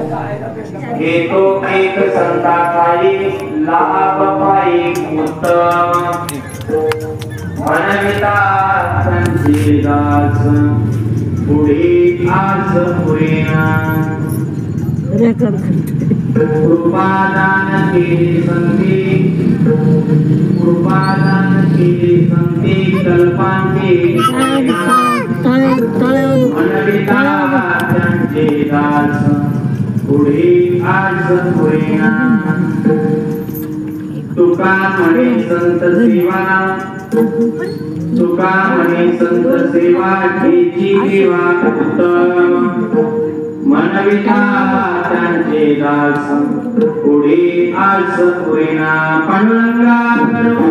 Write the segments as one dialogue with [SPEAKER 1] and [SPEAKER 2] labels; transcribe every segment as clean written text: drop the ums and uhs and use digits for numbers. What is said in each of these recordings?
[SPEAKER 1] घेतो एक संताखाली लाभ पायी उत्तम मनविता संचिदास पुढे आज होईना कृपादान केली संती कल्पांची मनविता संचिदास पुढे आज होईना तुका म्हणे संत सेवा घेची देवा उत्तम मनविता त्यांचे दास पुढे आज होईना पांडुरंगा करो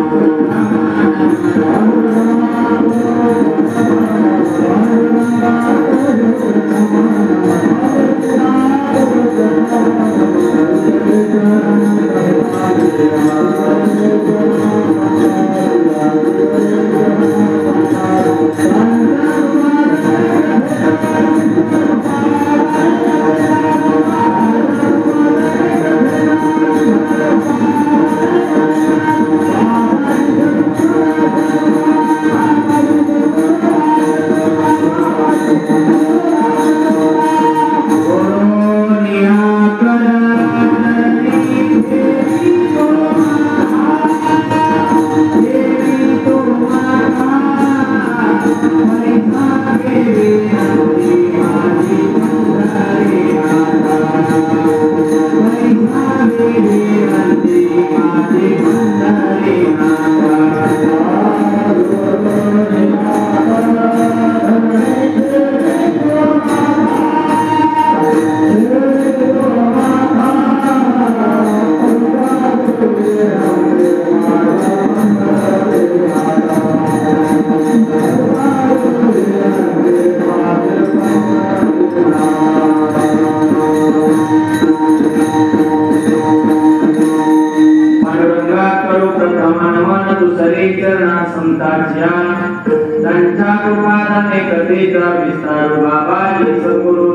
[SPEAKER 1] त्यांच्या कृपादाने कथेचा विस्तार बाबा सद्गुरु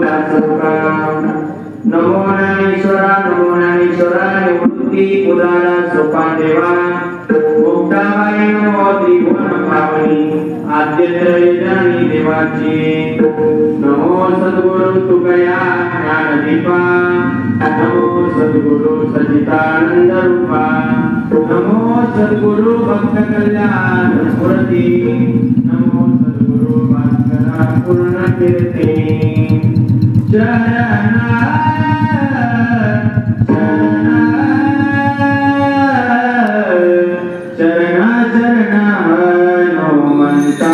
[SPEAKER 1] नमो ज्ञानेश्वरा निवृत्ती उदारा सोपान देवा मुक्ताबाई नमो त्रिभुवन पावनी आद्यत्रयजनी देवाची नमो सद्गुरु तुकया ज्ञानदीपा नमो सद्गुरु सचितानंद रूपा नमो सद्गुरु भक्त कल्याण स्मृती नमो सद्गुरु भास्करा पूर्ण कीर्ती चरणा हनुमंता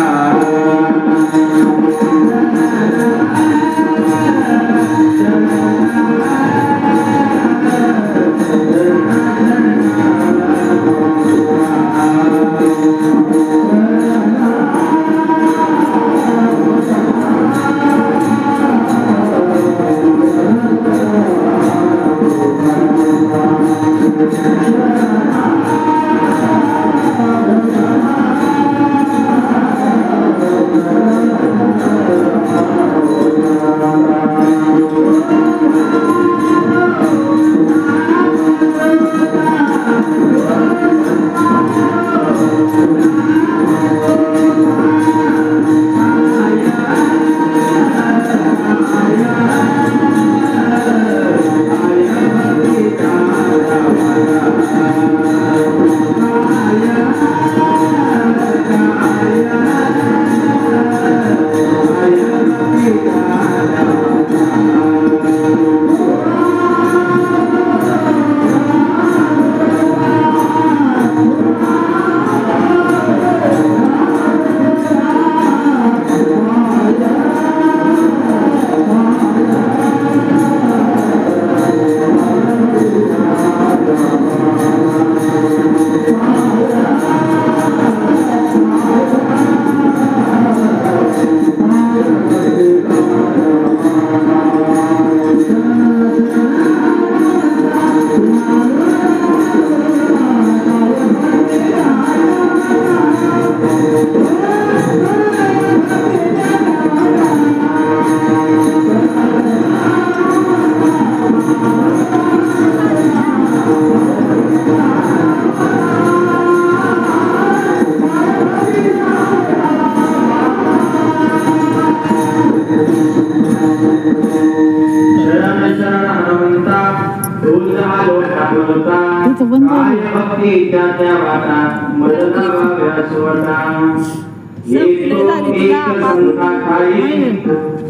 [SPEAKER 2] तिथं बंद झालं.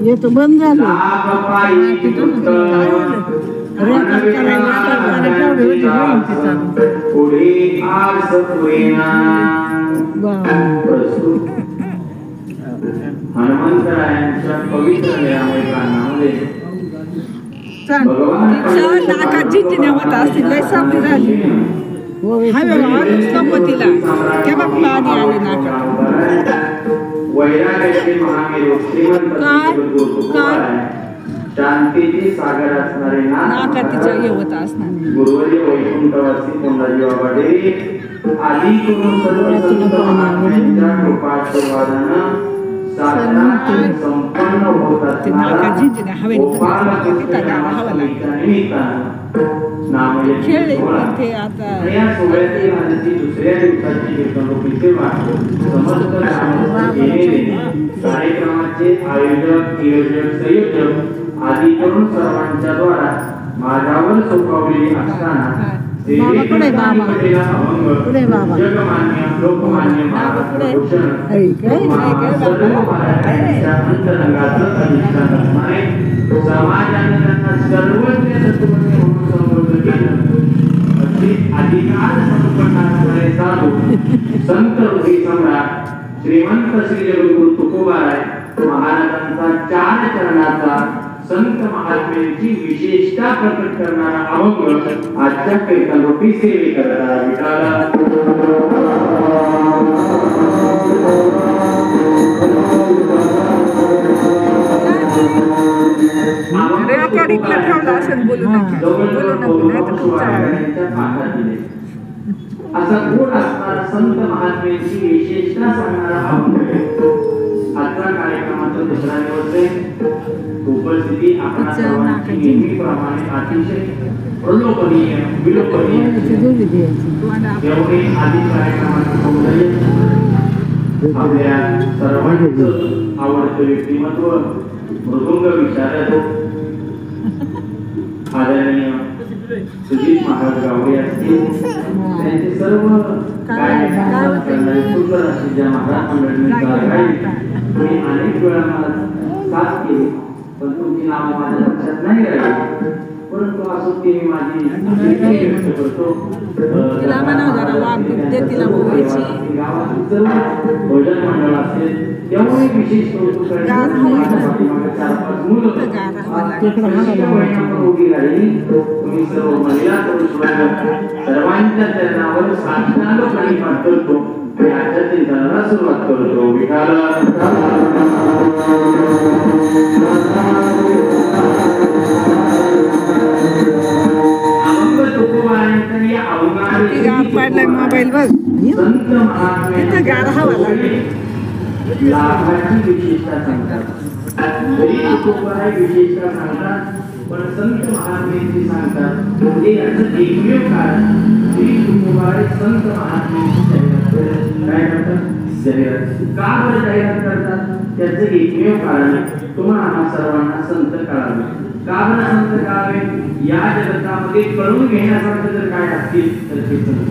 [SPEAKER 2] येतो बंद झालं.
[SPEAKER 1] हनुमंतरायांच्या पवित्र लीलामय गाण्यामध्ये
[SPEAKER 3] नाकाची होत असतील लय सापडी झाली संपत्तीला तेव्हा पाणी आले नाकात
[SPEAKER 1] वैराग्याचे महामेरू श्रीमंत शांतीचे सागर असणारे
[SPEAKER 3] नाकातीच्या येवत असणार
[SPEAKER 1] गुरुवर्य वैकुंठवासी कोंडाजी बाबा डेरे आदी करून सर्व संत महात्म्यांच्या कृपाशीर्वादानं संपन्न होत असणारा गोपाल कृष्णाच्या निमित्तानं
[SPEAKER 3] खेळले ते आता
[SPEAKER 1] या सोहळ्यातील आजची दुसऱ्या दिवसाची कीर्तनरूपी सेवा समस्त कार्यक्रमाचे आयोजक नियोजक संयोजक आदी करून सर्वांच्या द्वारा माझ्यावर सोपवलेली असताना जगमान्य लोकमान्य महाराष्ट्रभूषण समाजाने त्यांना सर्वज्ञ तत्वज्ञ म्हणून संबोधन केलं. अधिकार संपन्न असणारे साधू संत हृदय सम्राट श्रीमंत श्री जगद्गुरु तुकोबाराय महाराजांचा 4 चरणाचा संत महात्म्यांची विशेषता प्रकट करणारा अभंग आजच्या कीर्तनरूपी सेवेकरता विठाला असा गुण असणारा संत महात्म्यांची विशेषता सांगणारा अभंग आजच्या कार्यक्रमाचा दुसरा दिवस आहे. उपस्थिती आपल्या सर्वांची नेहमीप्रमाणे अतिशय प्रलोभनीय विलोभनीय एवढे आधी कार्यक्रमाचं सौंदर्य आपल्या सर्वांचं आवडतं व्यक्तिमत्व मृदुंग विशारद आदरणीय सुजित महाराज गावडे असतील त्यांचे सर्व सुंदर असे ज्या महाराज मंडळींनी तुम्ही अनेक वेळा मला साथ केली पण तुमची नावं माझ्या लक्षात नाही राहिली परंतु असं ते मी माझी व्यक्त करतो. गावातील भोजन मंडळ असेल त्यामुळे विशेष कौतुक उभी राहिली. तुम्ही सर्व महिला पुरुष सर्वांच्या चरणावर साष्टांग प्रणिपात करतो आणि आजच्या चिंतनाला सुरुवात करतो. विठाला
[SPEAKER 3] मोबाईल बघ
[SPEAKER 1] संत लाभाची विशेषता सांगतात. जरी तुकोबाराय विशेषता सांगतात पण संत महात्म्यांची सांगतात म्हणजे याचं एकमेव कारण श्री तुकोबाराय संत महात्म्यांची जाहिरात काय करतात जाहिरात का बरं जाहिरात करतात त्याचं एकमेव कारण तुम्हाला सर्वांना संत कळावे. का बरं संत कळावे या जगतामध्ये कळून घेण्यासारखं जर काय असतील तर ते संत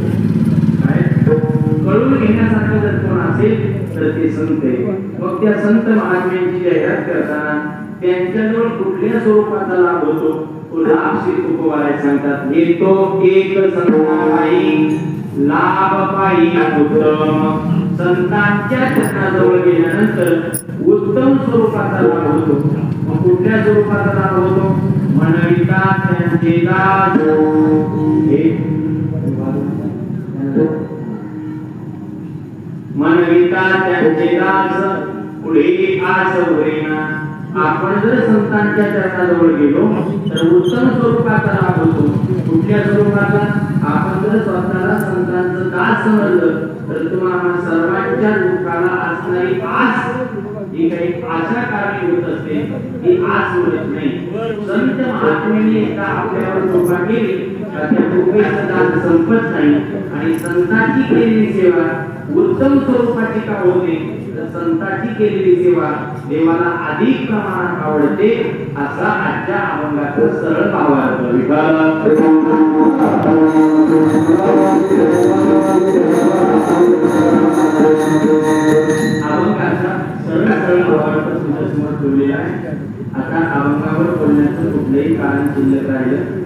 [SPEAKER 1] काय कळून घेण्यासारखं जर कोण असेल तर ते संत आहे. मग त्या संत महात्म्यांची जाहिरात करताना त्यांच्याजवळ कुठल्या स्वरूपाचा लाभ होतो तो लाभ श्री तुकोबाराय सांगतात. हे तो एक संताई लाभ पायी उत्तम संतांच्या चरणाजवळ गेल्यानंतर उत्तम स्वरूपाचा लाभ होतो. मग कुठल्या स्वरूपाचा लाभ होतो म्हणविता त्यांचे दास मनविता त्यांचे दास पुढे आस होईना. आपण जर संतांच्या चरणाजवळ गेलो तर उत्तम स्वरूपाचा लाभ होतो. कुठल्या स्वरूपाचा आपण जर स्वतःला संतांचं दास समजलं तर तुम्हाला सर्वांच्या दुःखाला असणारी आस जी काही आशा कारणीभूत असते ती आस उरत नाही. संत महात्म्यांनी एकदा आपल्यावर कृपा केली तर त्या कृपेचं दान संपत नाही आणि संतांची केलेली सेवा उत्तम स्वरूपाची का होते तर संतांची केलेली सेवा देवाला अधिक प्रमाणात आवडते असा आजच्या अभंगाचा सरळ भावार्थ. अभंगाचा सरळ भावार्थ तुमच्यासमोर ठेवलेला आहे. आता अभंगावर बोलण्याचं कुठलंही कारण शिल्लक राहिलं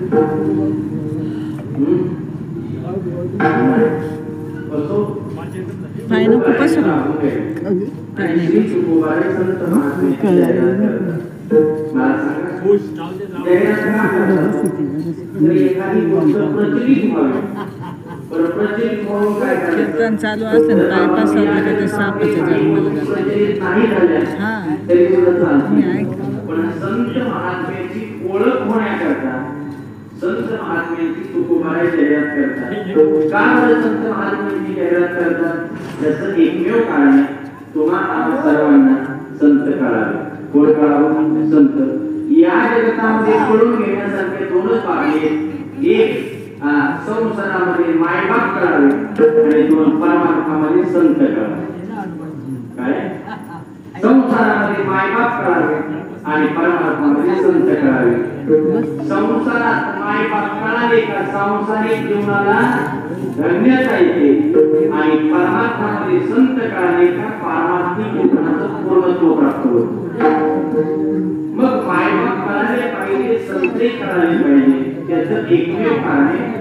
[SPEAKER 3] कीर्तन चालू असेल बायपास सापाचा
[SPEAKER 1] पण संत महात्म्याची ओळख होण्याकरता संत महात्म्याची तुकोबाई जाहिरात करतात. का बरं संत महात्म्याची जाहिरात करतात? त्याचं एकमेव कारण आहे तुम्हा आम्हा सर्वांना संत कळावे. कोण कळावं? संत. या जगतामध्ये कळून घेण्यासारखे दोनच भाग आहेत. एक संसारामध्ये मायबाप कळावे आणि दोन परमार्थामध्ये संत कळावे. काय? संसारामध्ये मायबाप कळावे आणि परमार्थामध्ये संत कळावे. संसारात मायबाप कळाले का सांसारिक जीवनाला धन्यता येते आणि परमार्थामध्ये संत कळाले का पारमार्थिक जीवनाचं पूर्णत्व प्राप्त होते. मग मायबाप कळाले पाहिजे, संतही कळाले पाहिजे. त्याचं एकमेव कारण आहे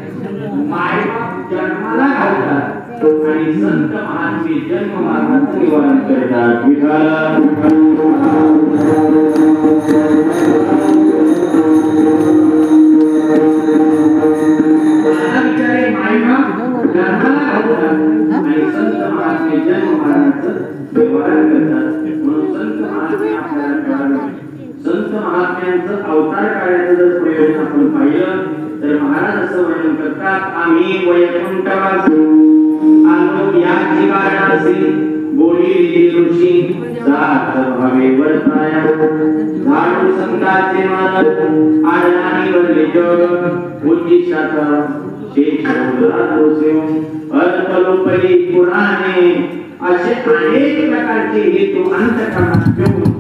[SPEAKER 1] मायबाप जन्माला घालतात आणि संत महात्मे जन्म मार्गाचं निवारण करतात. विचारे मायबाप जन्माला घालतात आणि संत महात्मे जन्म मार्गाचं निवारण करतात. म्हणून संत महात्मे आपल्याला कळावे. संत महात्म्यांचं अवतार कार्याचं जर प्रयोजन आपण पाहिलं तर महाराज असं वर्णन करतात, आम्ही वैकुंठवासी आलो या ठिकाणासी बोली ऋषी जात भावे वर्ताया झाडू संताचे मालक आडनानी वरले जग उज्जिशात शेषोला दोसेव अल्पलोपरी पुराणे असे अनेक प्रकारचे हेतू अंतःकरणात घेऊन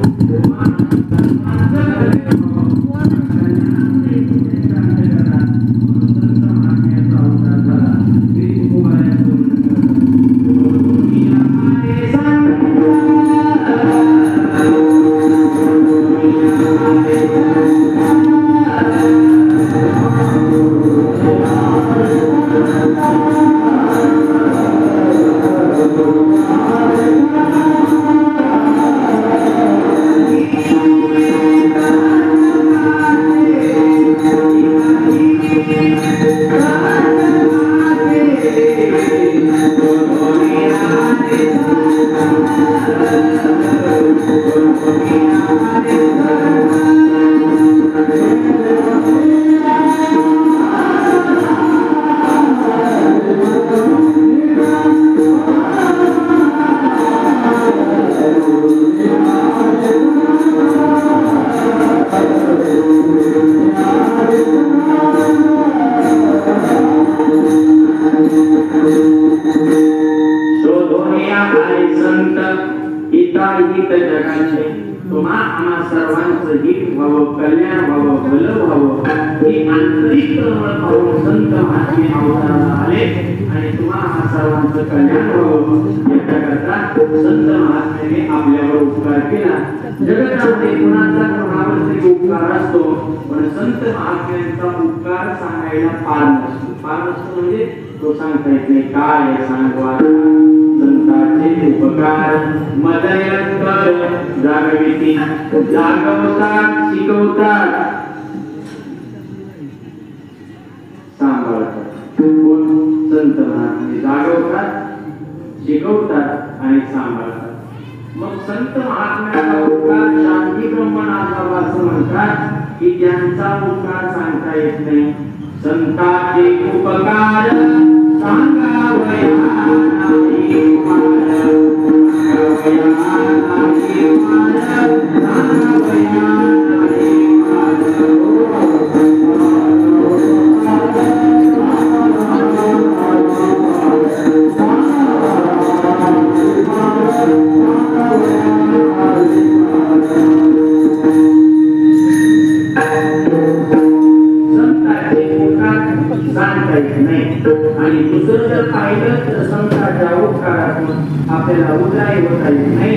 [SPEAKER 1] आणि दुसरं जर पाहिलं तर संतांच्या उपकारातून आपल्याला उदय होता येत नाही.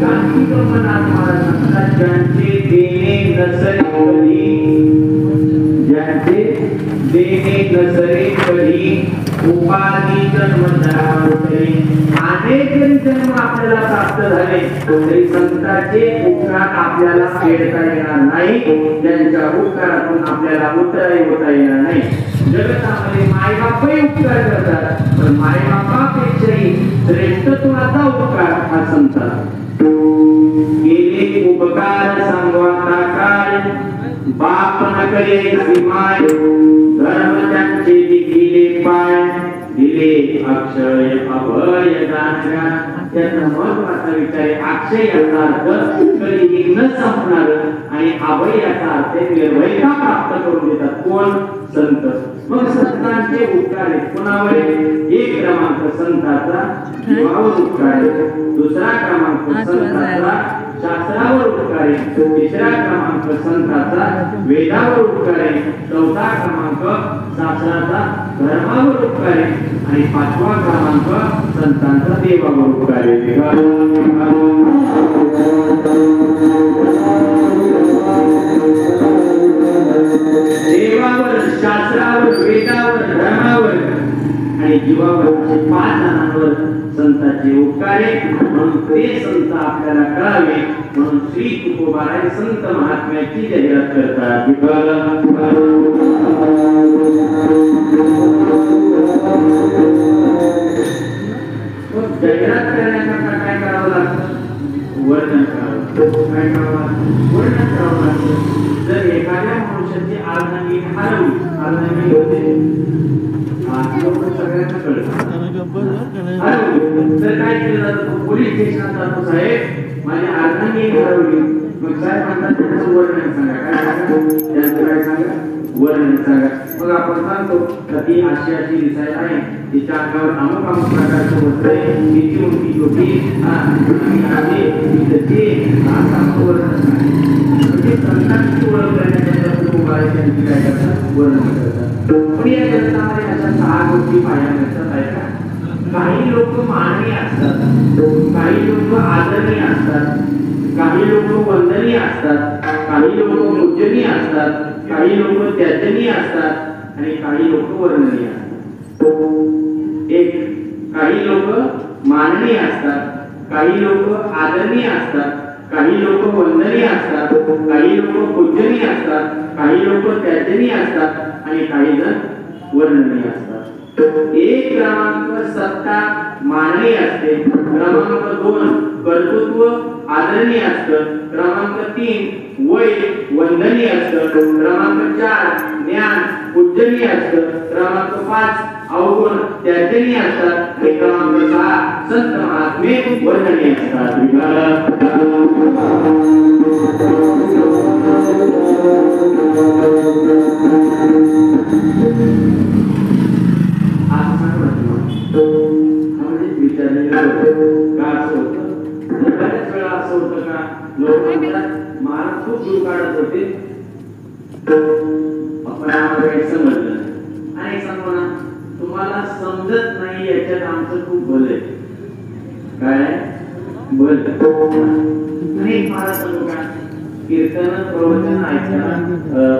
[SPEAKER 1] गांधी मनात महाराज म्हणतात ज्यांचे देणे नसरे कधी उपाधी जन्म अनेक जन्म आपल्याला प्राप्त झाले तरी संतांचे उपकार आपल्याला फेडता येणार नाही. त्यांच्या उपकारातून आपल्याला उदय होता येणार नाही. जगतामध्ये मायबापही उपकार करतात पण मायबापापेक्षाही श्रेष्ठत्वाचा उपकार हा संतांचा. केले उपकार सांगवाता काय बाप न करे सीमाय धर्म त्यांचे दिले पाय दिले अक्षय अभय दानगा. त्यांना महत्वाचा विचार आहे अक्षय याचा अर्थ कधी न संपणार आणि अभय याचा अर्थ निर्भयता प्राप्त करून देतात. कोण? संत. मग संतांचे उपकार आहेत कोणावर? एक क्रमांक संतांचा जीवावर उपकार आहे. दुसरा क्रमांक संतांचा शास्त्रावर उपकार आहे. तिसरा क्रमांक संतांचा वेदावर उपकार आहे. चौथा क्रमांक शास्त्राचा धर्मावर उपकार आहे आणि पाचवा क्रमांक संतांचा देवावर उपकार आहे. देवावर, शास्त्रावर, वेदावर, धर्मावर आणि जीवावर असे 5 जणांवर संतांचे उपकार आहे. म्हणून ते संत आपल्याला कळावे म्हणून श्री तुकोबाराय संत महात्म्याची जाहिरात करतात. जाहिरात करण्याकरता काय करावं लागतं? वर्णन करावं. काय करावं? वर्णन करावं लागतं. जर एखाद्या मनुष्याची आर्धंगी हरवली होते सगळ्यांना कळलं तर काय केलं जातं? पोलीस स्टेशनात जातो साहेब माझी आर्धंगी हरवली. मग साहेब म्हणतात त्याचं वर्णन सांगा. काय सांगा? त्यांचं काय सांगा? वर्णन सांगा. मग आपण सांगतो तर ती अशी दिसायला आहे तिच्या अंगावर अमुक अमुक प्रकारचं वस्त्र आहे तिची उंची होती संतांची ओळख करण्यासाठी काय करतात? वर्णन करतात. पण या ग्रंथामध्ये अशा 6 गोष्टी पाहायला मिळतात आहे का? काही लोक माननीय असतात, काही लोक आदरणीय असतात, काही लोक वंदनीय असतात, काही लोक पूजनीय असतात, काही लोक त्याजनीय असतात आणि काही लोक वर्णनीय असतात. एक काही लोक माननीय असतात, काही लोक आदरणीय असतात, काही लोक वंदनीय असतात, काही लोक पूजनीय असतात, काही लोक त्याजनीय असतात आणि काही जण वर्णनीय असतात. एक क्रमांक सत्ता माननीय असते. क्रमांक 2 कर्तृत्व आदरणीय असतं. क्रमांक 3 वय वंदनीय असतं. क्रमांक 4 ज्ञान पूजनीय असतं. क्रमांक 5 अवगुण त्याजनीय असतात. आणि क्रमांक 6 संत महात्मे वर्णनीय असतात. तुम्हाला समजत नाही याच्यात आमचं खूप भलं आहे. काय भलं नाही मला सांगू का? कीर्तन प्रवचन ऐकायला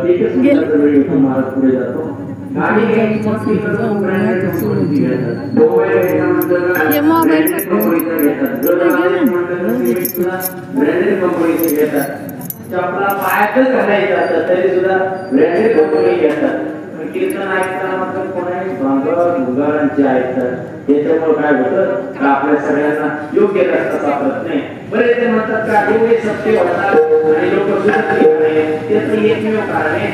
[SPEAKER 1] एकच मिनिटाचा वेळ येतो. महाराज पुढे जातो. गाडी घ्यायची मोबाईल कंपनीचा घेतात. ब्रँडेड कंपनीचे घेतात. चपला पायातच घालायचं असतं तरी सुद्धा ब्रँडेड कंपनी घेतात. कीर्तन ऐकताना मात्र कोणाही भंगारांचे ऐकतात. त्याच्यामुळे काय होतं का आपल्या सगळ्यांना योग्य रस्ता सापडत नाही. बरेच ते म्हणतात का एवढे सत्य होतात आणि लोक सुद्धा त्याचं एकमेव कारण आहे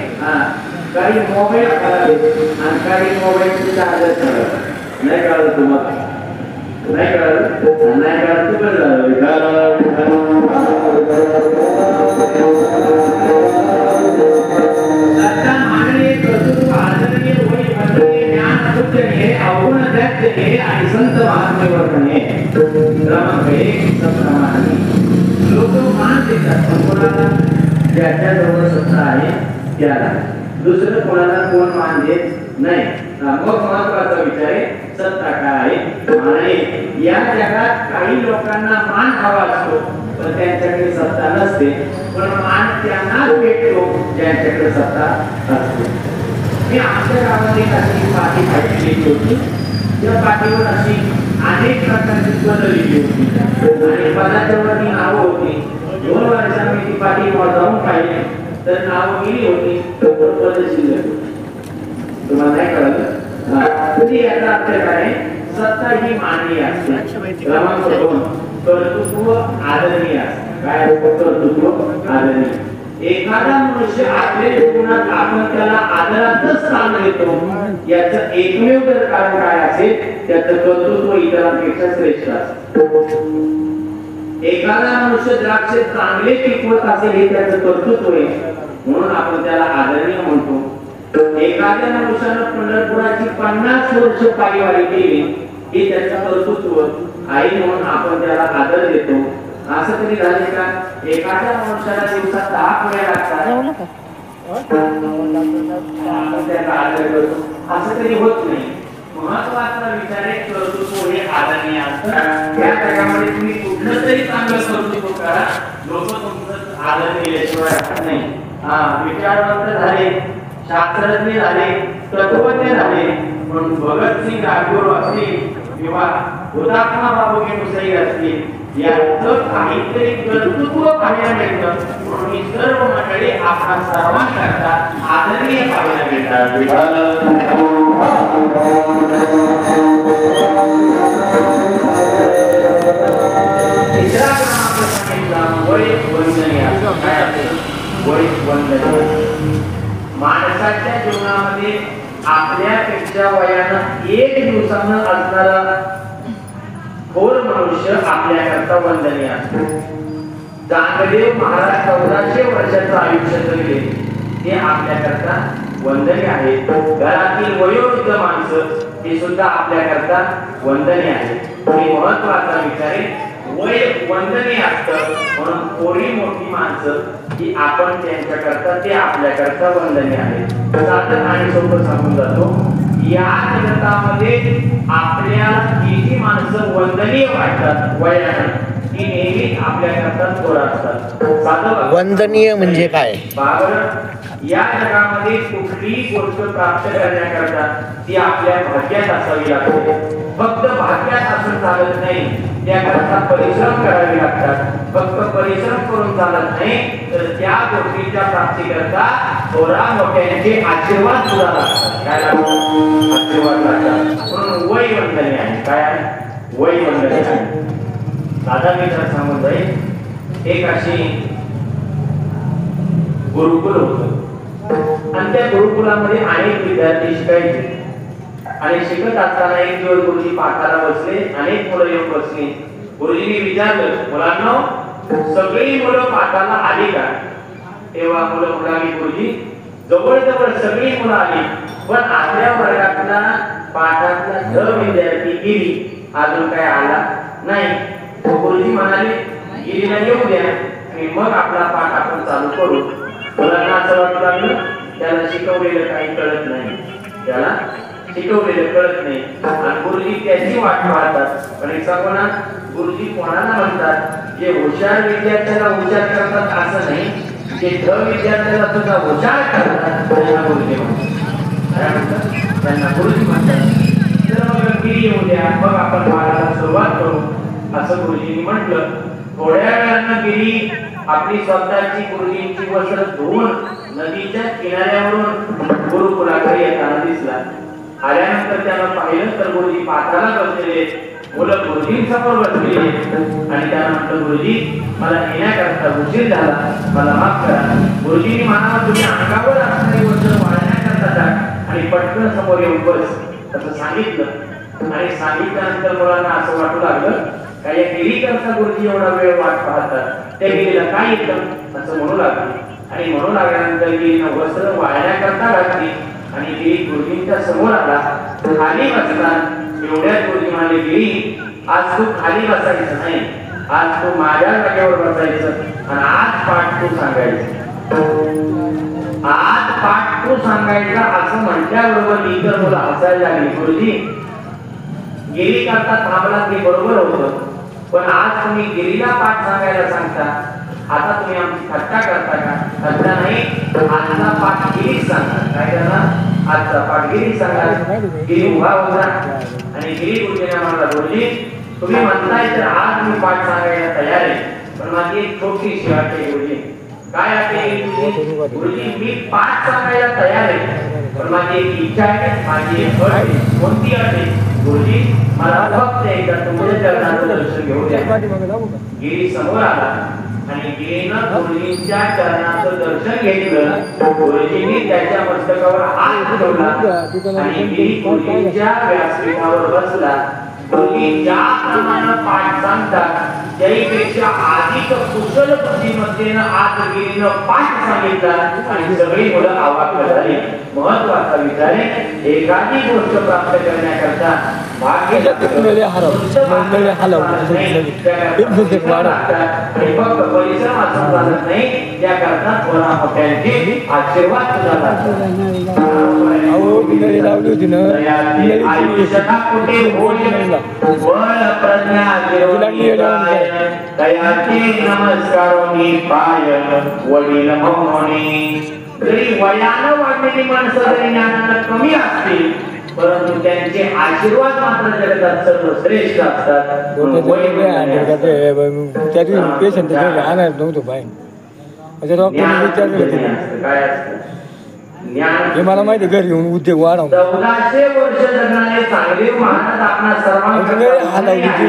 [SPEAKER 1] काही मोबाईल आणि काही मोबाईलचे चार्जर ठरवतात. नाही कळलं तुम्हाला? नाही कळलं? नाही कळलं तर आणि संत महात्मे वर्तने क्रमांक 1 संप्रमाणे लोक मान देतात. कोणाला? ज्याच्या जवळ सत्ता आहे त्याला. दुसरं कोणाला कोण मान देत नाही. मग महत्वाचा विचार आहे सत्ता काय आहे आणि या जगात काही लोकांना मान हवा असतो पण त्यांच्याकडे सत्ता नसते पण मान त्यांनाच भेटतो ज्यांच्याकडे सत्ता असते. मी आमच्या गावात एक अशी पाठी पाहिली होती त्या पाठीवर अशी अनेक प्रकारची पदं लिहिली होती आणि पदाच्यावरती नावं होती. 2 वर्षांनी ती पाठी जाऊन पाहिली तर नावं गेली होती पद शिल्लक. तुम्हाला नाही कळलं कधी याचा अर्थ काय सत्ता ही माननीय असते. क्रमांक 2 कर्तृत्व आदरणीय असते. काय कर्तृत्व आदरणीय. एखादा मनुष्य आपल्या जीवनात आपण त्याला आदरातच स्थान देतो याचं एकमेव जर कारण काय असेल त्याचं कर्तृत्व इतरांपेक्षा श्रेष्ठ असते. एखादा मनुष्य द्राक्ष चांगले पिकवत असेल हे त्याचं कर्तृत्व आहे म्हणून आपण त्याला आदरणीय म्हणतो. एखाद्या मनुष्यानं पंढरपुराची 50 वर्ष पायवारी केली हे त्याचं कर्तृत्व आहे म्हणून आपण त्याला आदर देतो. असं कधी झाले का एखाद्या मनुष्याला दिवसात 10 वेळा लागतात त्याचा आदर करतो असं कधी होत नाही. महत्वाचा विचार आहे कर्तृत्व हे आदरणीय असतं. त्या जगामध्ये तुम्ही कुठलं तरी चांगलं कर्तृत्व करा लोक तुमचं आदर केल्याशिवाय राहत नाही. विचारवंत झाले शास्त्रज्ञ झाले तत्वज्ञ झाले पण भगतसिंग राजगुरू असतील किंवा हुतात्मा बाबूजी मुसाई असतील याचं काहीतरी कर्तृत्व पाहायला मिळतं म्हणून ही सर्व मंडळी आपल्या सर्वांकरता आदरणीय पाहायला मिळतात. तिसरा क्रमांक सांगितला वय वंदनीय. वय वंदनीय माणसाच्या जीवनामध्ये आपल्यापेक्षा वयानं 1 दिवसानं असणारा थोर मनुष्य आपल्याकरता वंदनीय असतो. चांगदेव महाराज 1400 वर्षाचं आयुष्य जगले ते आपल्याकरता वंदनीय आहे. घरातील वयोवृद्ध माणसं ते सुद्धा आपल्याकरता वंदनीय आहे. हे महत्वाचा विचार आहे. वय वंदनीय असतं म्हणून थोडी मोठी माणसं की आपण त्यांच्याकरता ते आपल्याकरता वंदनीय आहे. साधं आणि सोपं सांगून जातो. या जगतामध्ये आपल्याला जी माणसं वंदनीय वाटतात वयानं ती नेहमी आपल्याकरता थोर असतात. साधं
[SPEAKER 2] वंदनीय म्हणजे काय?
[SPEAKER 1] या जगामध्ये कुठलीही गोष्ट प्राप्त करण्याकरता ती आपल्या भाग्यात असावी लागते. फक्त भाग्यात असं चालत नाही त्याकरता परिश्रम करावे लागतात. फक्त परिश्रम करून चालत नाही तर त्या गोष्टीच्या प्राप्तीकरता थोरा मोठ्यांचे आशीर्वाद सुद्धा लागतात. काय लागतात? आशीर्वाद लागतात. म्हणून वय वंदनीय आहे. काय आहे? वय वंदनीय आहे. साधा विचार सांगून जाईल. एक अशी गुरुकुल होतं आणि त्या गुरुकुलामध्ये अनेक विद्यार्थी शिकायचे आणि शिकत असताना एक दिवस गुरुजी पाठाला बसले. अनेक मुलं येऊन बसली. गुरुजींनी विचारलं मुलांनो सगळी मुलं पाठाला आली का? तेव्हा मुलं म्हणाली गुरुजी जवळजवळ सगळी मुलं आली पण आपल्या वर्गातला पाठातला ध विद्यार्थी गिरी अजून काय आला नाही. गुरुजी म्हणाले गिरीला येऊ द्या आणि मग आपला पाठ आपण चालू करू. मुलांना असं वाटू लागलं त्याला शिकवलेलं काही कळत नाही. त्याला शिकवलेलं कळत नाही आणि गुरुजी त्याची वाट पाहतात. पण एकापणा गुरुजी कोणाला म्हणतात जे हुशार विद्यार्थ्याला हुशार करतात असं नाही जे ध विद्यार्थ्याला सुद्धा हुशार करतात त्यांना गुरुजी म्हणतात. त्यांना गुरुजी म्हणतात. तर मग गिरी येऊ द्या मग आपण पाठाला सुरुवात करू असं गुरुजींनी म्हटलं. थोड्या वेळानं गिरी आपली स्वतःची गुरुजींची वस्त्र धुवून नदीच्या किनाऱ्यावरून गुरुकुलाकडे येताना दिसला. आल्यानंतर त्याला पाहिलं तर गुरुजी पाठाला बसलेले मुलं गुरुजींसमोर बसलेले आणि त्याला म्हटलं गुरुजी मला येण्याकरता उशीर झाला मला माफ करा. गुरुजींनी म्हणाला तुम्ही अंगावर असणारी वस्त्र वाळण्याकरता जा आणि पटकन समोर येऊन बस असं सांगितलं. आणि सांगितल्यानंतर मुलांना असं वाटू लागलं काय या गिरीकरता गुरुजी एवढा वेळ वाट पाहतात त्या गिरीला काय येतं असं म्हणू लागले. आणि म्हणू लागल्यानंतर गिरीनं वस्त्र वाळण्याकरता घातली आणि गिरी गुरुजींच्या समोर आला. खाली बसला. एवढ्याच गुरुजी म्हणाले गिरी आज तू खाली बसायचं नाही आज तू माझ्या जागेवर बसायचं आणि आज पाठ तू सांगायचं. आज पाठ तो सांगायचा असं म्हटल्याबरोबर इतर मुलं हसायला लागली. गुरुजी गिरी करता थांबला ते बरोबर होतं, पण आज तुम्ही गिरीला पाठ सांगायला सांगता, आता तुम्ही आमची थट्टा करता का? थट्टा नाही, आजचा पाठ गिरीच सांगा. काय करणार? आजचा पाठ गिरी सांगा. गिरी उभा होता आणि गिरी गुरुजीने म्हणाला, गुरुजी तुम्ही म्हणताय तर आज मी पाठ सांगायला तयार आहे, पण माझी एक छोटीशी अट आहे. गुरुजी काय आहे? गुरुजी मी पाठ सांगायला तयार आहे, पण माझी एक इच्छा आहे, माझी एक अट आहे. कोणती अट आहे? गुरुजी मला फक्त एकदा तुमच्या चरणाचं दर्शन घेऊ द्या. गिरी समोर आला आणि गिरीनं गुरुजींच्या चरणाचं दर्शन घेतलं. गुरुजींनी त्याच्या मस्तकावर हात ठेवला आणि गिरी गुरुजींच्या व्यासपीठावर बसला. गुरुजी ज्याप्रमाणे पाठ सांगतात त्यापेक्षा अधिक कुशल बुद्धिमत्तेनं आज गिरीनं पाठ सांगितला आणि सगळी मुलं अवाक झाली. महत्वाचा विचार आहे, एखादी गोष्ट प्राप्त करण्याकरता भाग्य फक्त परिश्रम असं चालत नाही, त्याकरता थोडा मोठ्यांचे आशीर्वाद सुद्धा लागतात. नमस्कारोनी पाय वडील म्हणून जरी वयानं वाढलेली माणसं जरी ज्ञानानं कमी असतील, परंतु त्यांचे आशीर्वाद मात्र जगात सर्वश्रेष्ठ असतात. काय असतं हे मला माहिती. घरी येऊन उद्योग वाढव 1400 वर्ष जगणारे चांगले महाराज आपणा सर्वांना आयुष्य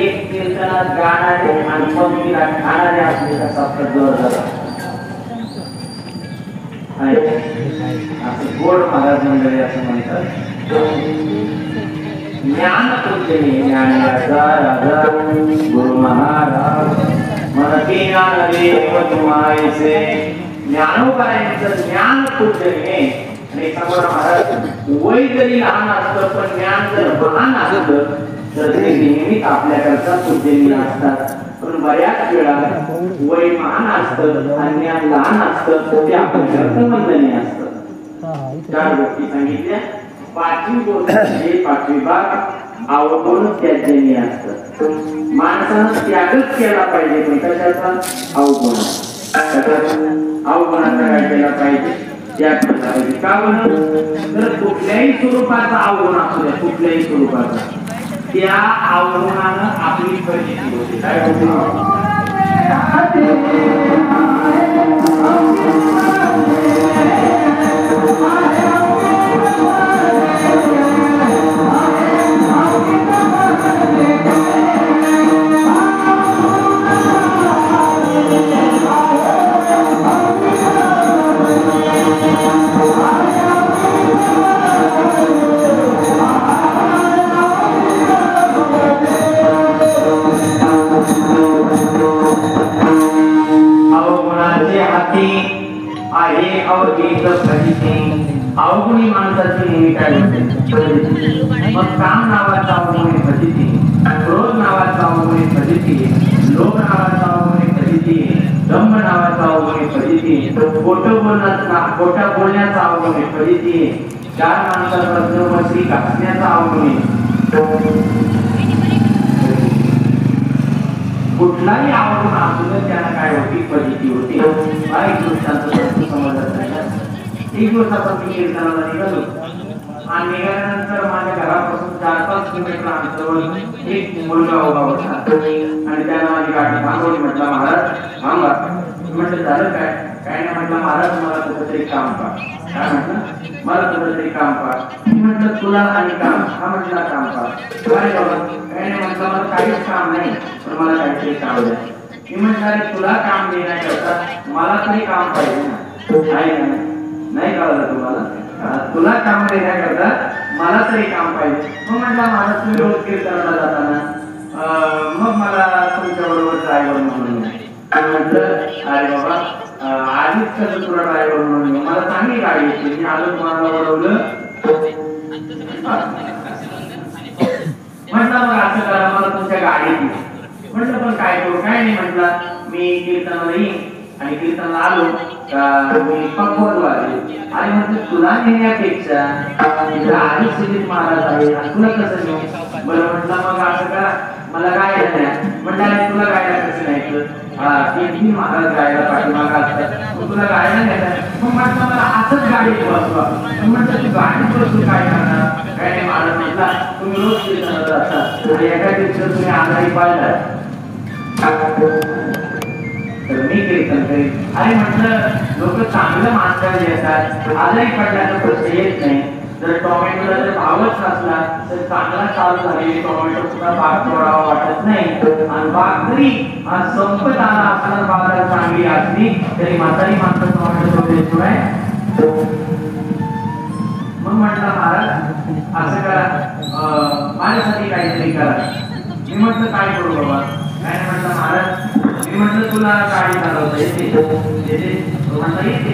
[SPEAKER 1] एक कीर्तनात गाणारे आणि पंक्तीला खाणारे असले तर सप्त जोर झाला. असं गोड महाराज मंडळी असं म्हणतात. ज्ञान तुझे ज्ञान राजा गुरु महाराज मनती ज्ञान देव तुमायसे. ज्ञानोबाईंचं ज्ञान तुझे आणि समोर महाराज वय जरी लहान असतं पण ज्ञान जर महान असतं तर ते नेहमीच आपल्याकरता पूजनीय असतात. पण बऱ्याच वेळा वय महान असतं आणि ज्ञान लहान असतं ते आपल्याला संबंधनीय असतं. 4 गोष्टी सांगितल्या. 5वी गोष्ट म्हणजे 5वी भाग अवगुण त्याज्यनी असतं. माणसानं त्यागच केला पाहिजे पण कशाचा अवगुण अवगुणाचा काय केला पाहिजे त्याग केला पाहिजे. का म्हणून तर कुठल्याही स्वरूपाचा अवगुण असू द्या कुठल्याही स्वरूपाचा त्या अवगुणानं आपली परिस्थिती होते. काय होते आहे अवगीत फजिती. अवगुणी माणसाची नेहमी काय होते मग काम नावाचा अवगुणी फजिती, क्रोध नावाचा अवगुणी फजिती, लोभ नावाचा अवगुणी फजिती, दंभ नावाचा अवगुणी फजिती, खोटं बोलण्याचा अवगुणी फजिती, 4 माणसाचा श्री घासण्याचा अवगुणी. कुठलाही अवगुण असू दे त्याला काय होती फजिती होती. एक गोष्टांचं समजत नाही. एक दिवस आपण मी कीर्तनाला निघालो आणि निघाल्यानंतर माझ्या घरापासून 4-5 किलोमीटर अंतरावर एक मुलगा उभा होता आणि त्याला माझी गाडी थांबवली. म्हटलं महाराज थांबा. म्हटलं झालं काय? काय नाही. म्हटलं महाराज मला कुठंतरी काम पहा. काय म्हटलं मला कुठंतरी काम पहा. म्हटलं तुला आणि काम. हा म्हटलं काम पहा. काय बाबा काय नाही. म्हटलं मला काहीच काम नाही पण मला काहीतरी काम द्या. मी म्हटलं तुला काम देण्याकरता मला तरी काम पाहिजे ना. नाही कळलं तुम्हाला? तुला काम देण्याकरता मला तरी काम पाहिजे. मग म्हटलं महाराज तुम्ही रोज कीर्तनाला जाताना मग मला तुमच्या बरोबर ड्रायव्हर म्हणून म्हटलं अरे बाबा आधीच कसं तुला ड्रायव्हर म्हणून मला चांगली गाडी येते. मी आलो तुम्हाला बरोबर म्हटलं मग असं करा मला तुमच्या गाडीत. म्हटलं पण काय करू? काय नाही. म्हटलं मी कीर्तनाला येईन आणि कीर्तनाला आलो मी पक्वत वाजले आणि म्हटलं तुला नेण्यापेक्षा आधी सुजित महाराज आहे तुला कसं नेऊ? बरं म्हटलं मग असं करा मला गायला न्या. म्हटलं तुला गायला कसं न्यायचं? महाराज गायला पाठीमागा असतात मग तुला गायला न्यायचं. मग म्हटलं मला असंच गाडीत बसवा. म्हटलं तू गाडीत बसून काय करणार? काय नाही. महाराज म्हटला तुम्ही रोज कीर्तनाला जाता आणि एका दिवसात तुम्ही आजारी पाहिला तर मी कीर्तन करीन. आणि म्हटलं लोक चांगलं माणसाला येतात आजारी पडल्याचा प्रश्न येत नाही. जर टोमॅटोला जर भावच नसला तर चांगला चालू झालेली टोमॅटो सुद्धा बाग तोडावा वाटत नाही. आणि बाग जरी संपत आला असणार बाजार चांगली असली तरी म्हातारी माणसं टोमॅटो तोडायचो आहे. मग म्हटलं महाराज असं करा माझ्यासाठी काहीतरी करा. मी म्हटलं काय करू बाबा? काय म्हटलं महाराज मी म्हटलं तुला गाडी चालवता येते? म्हटलं येते.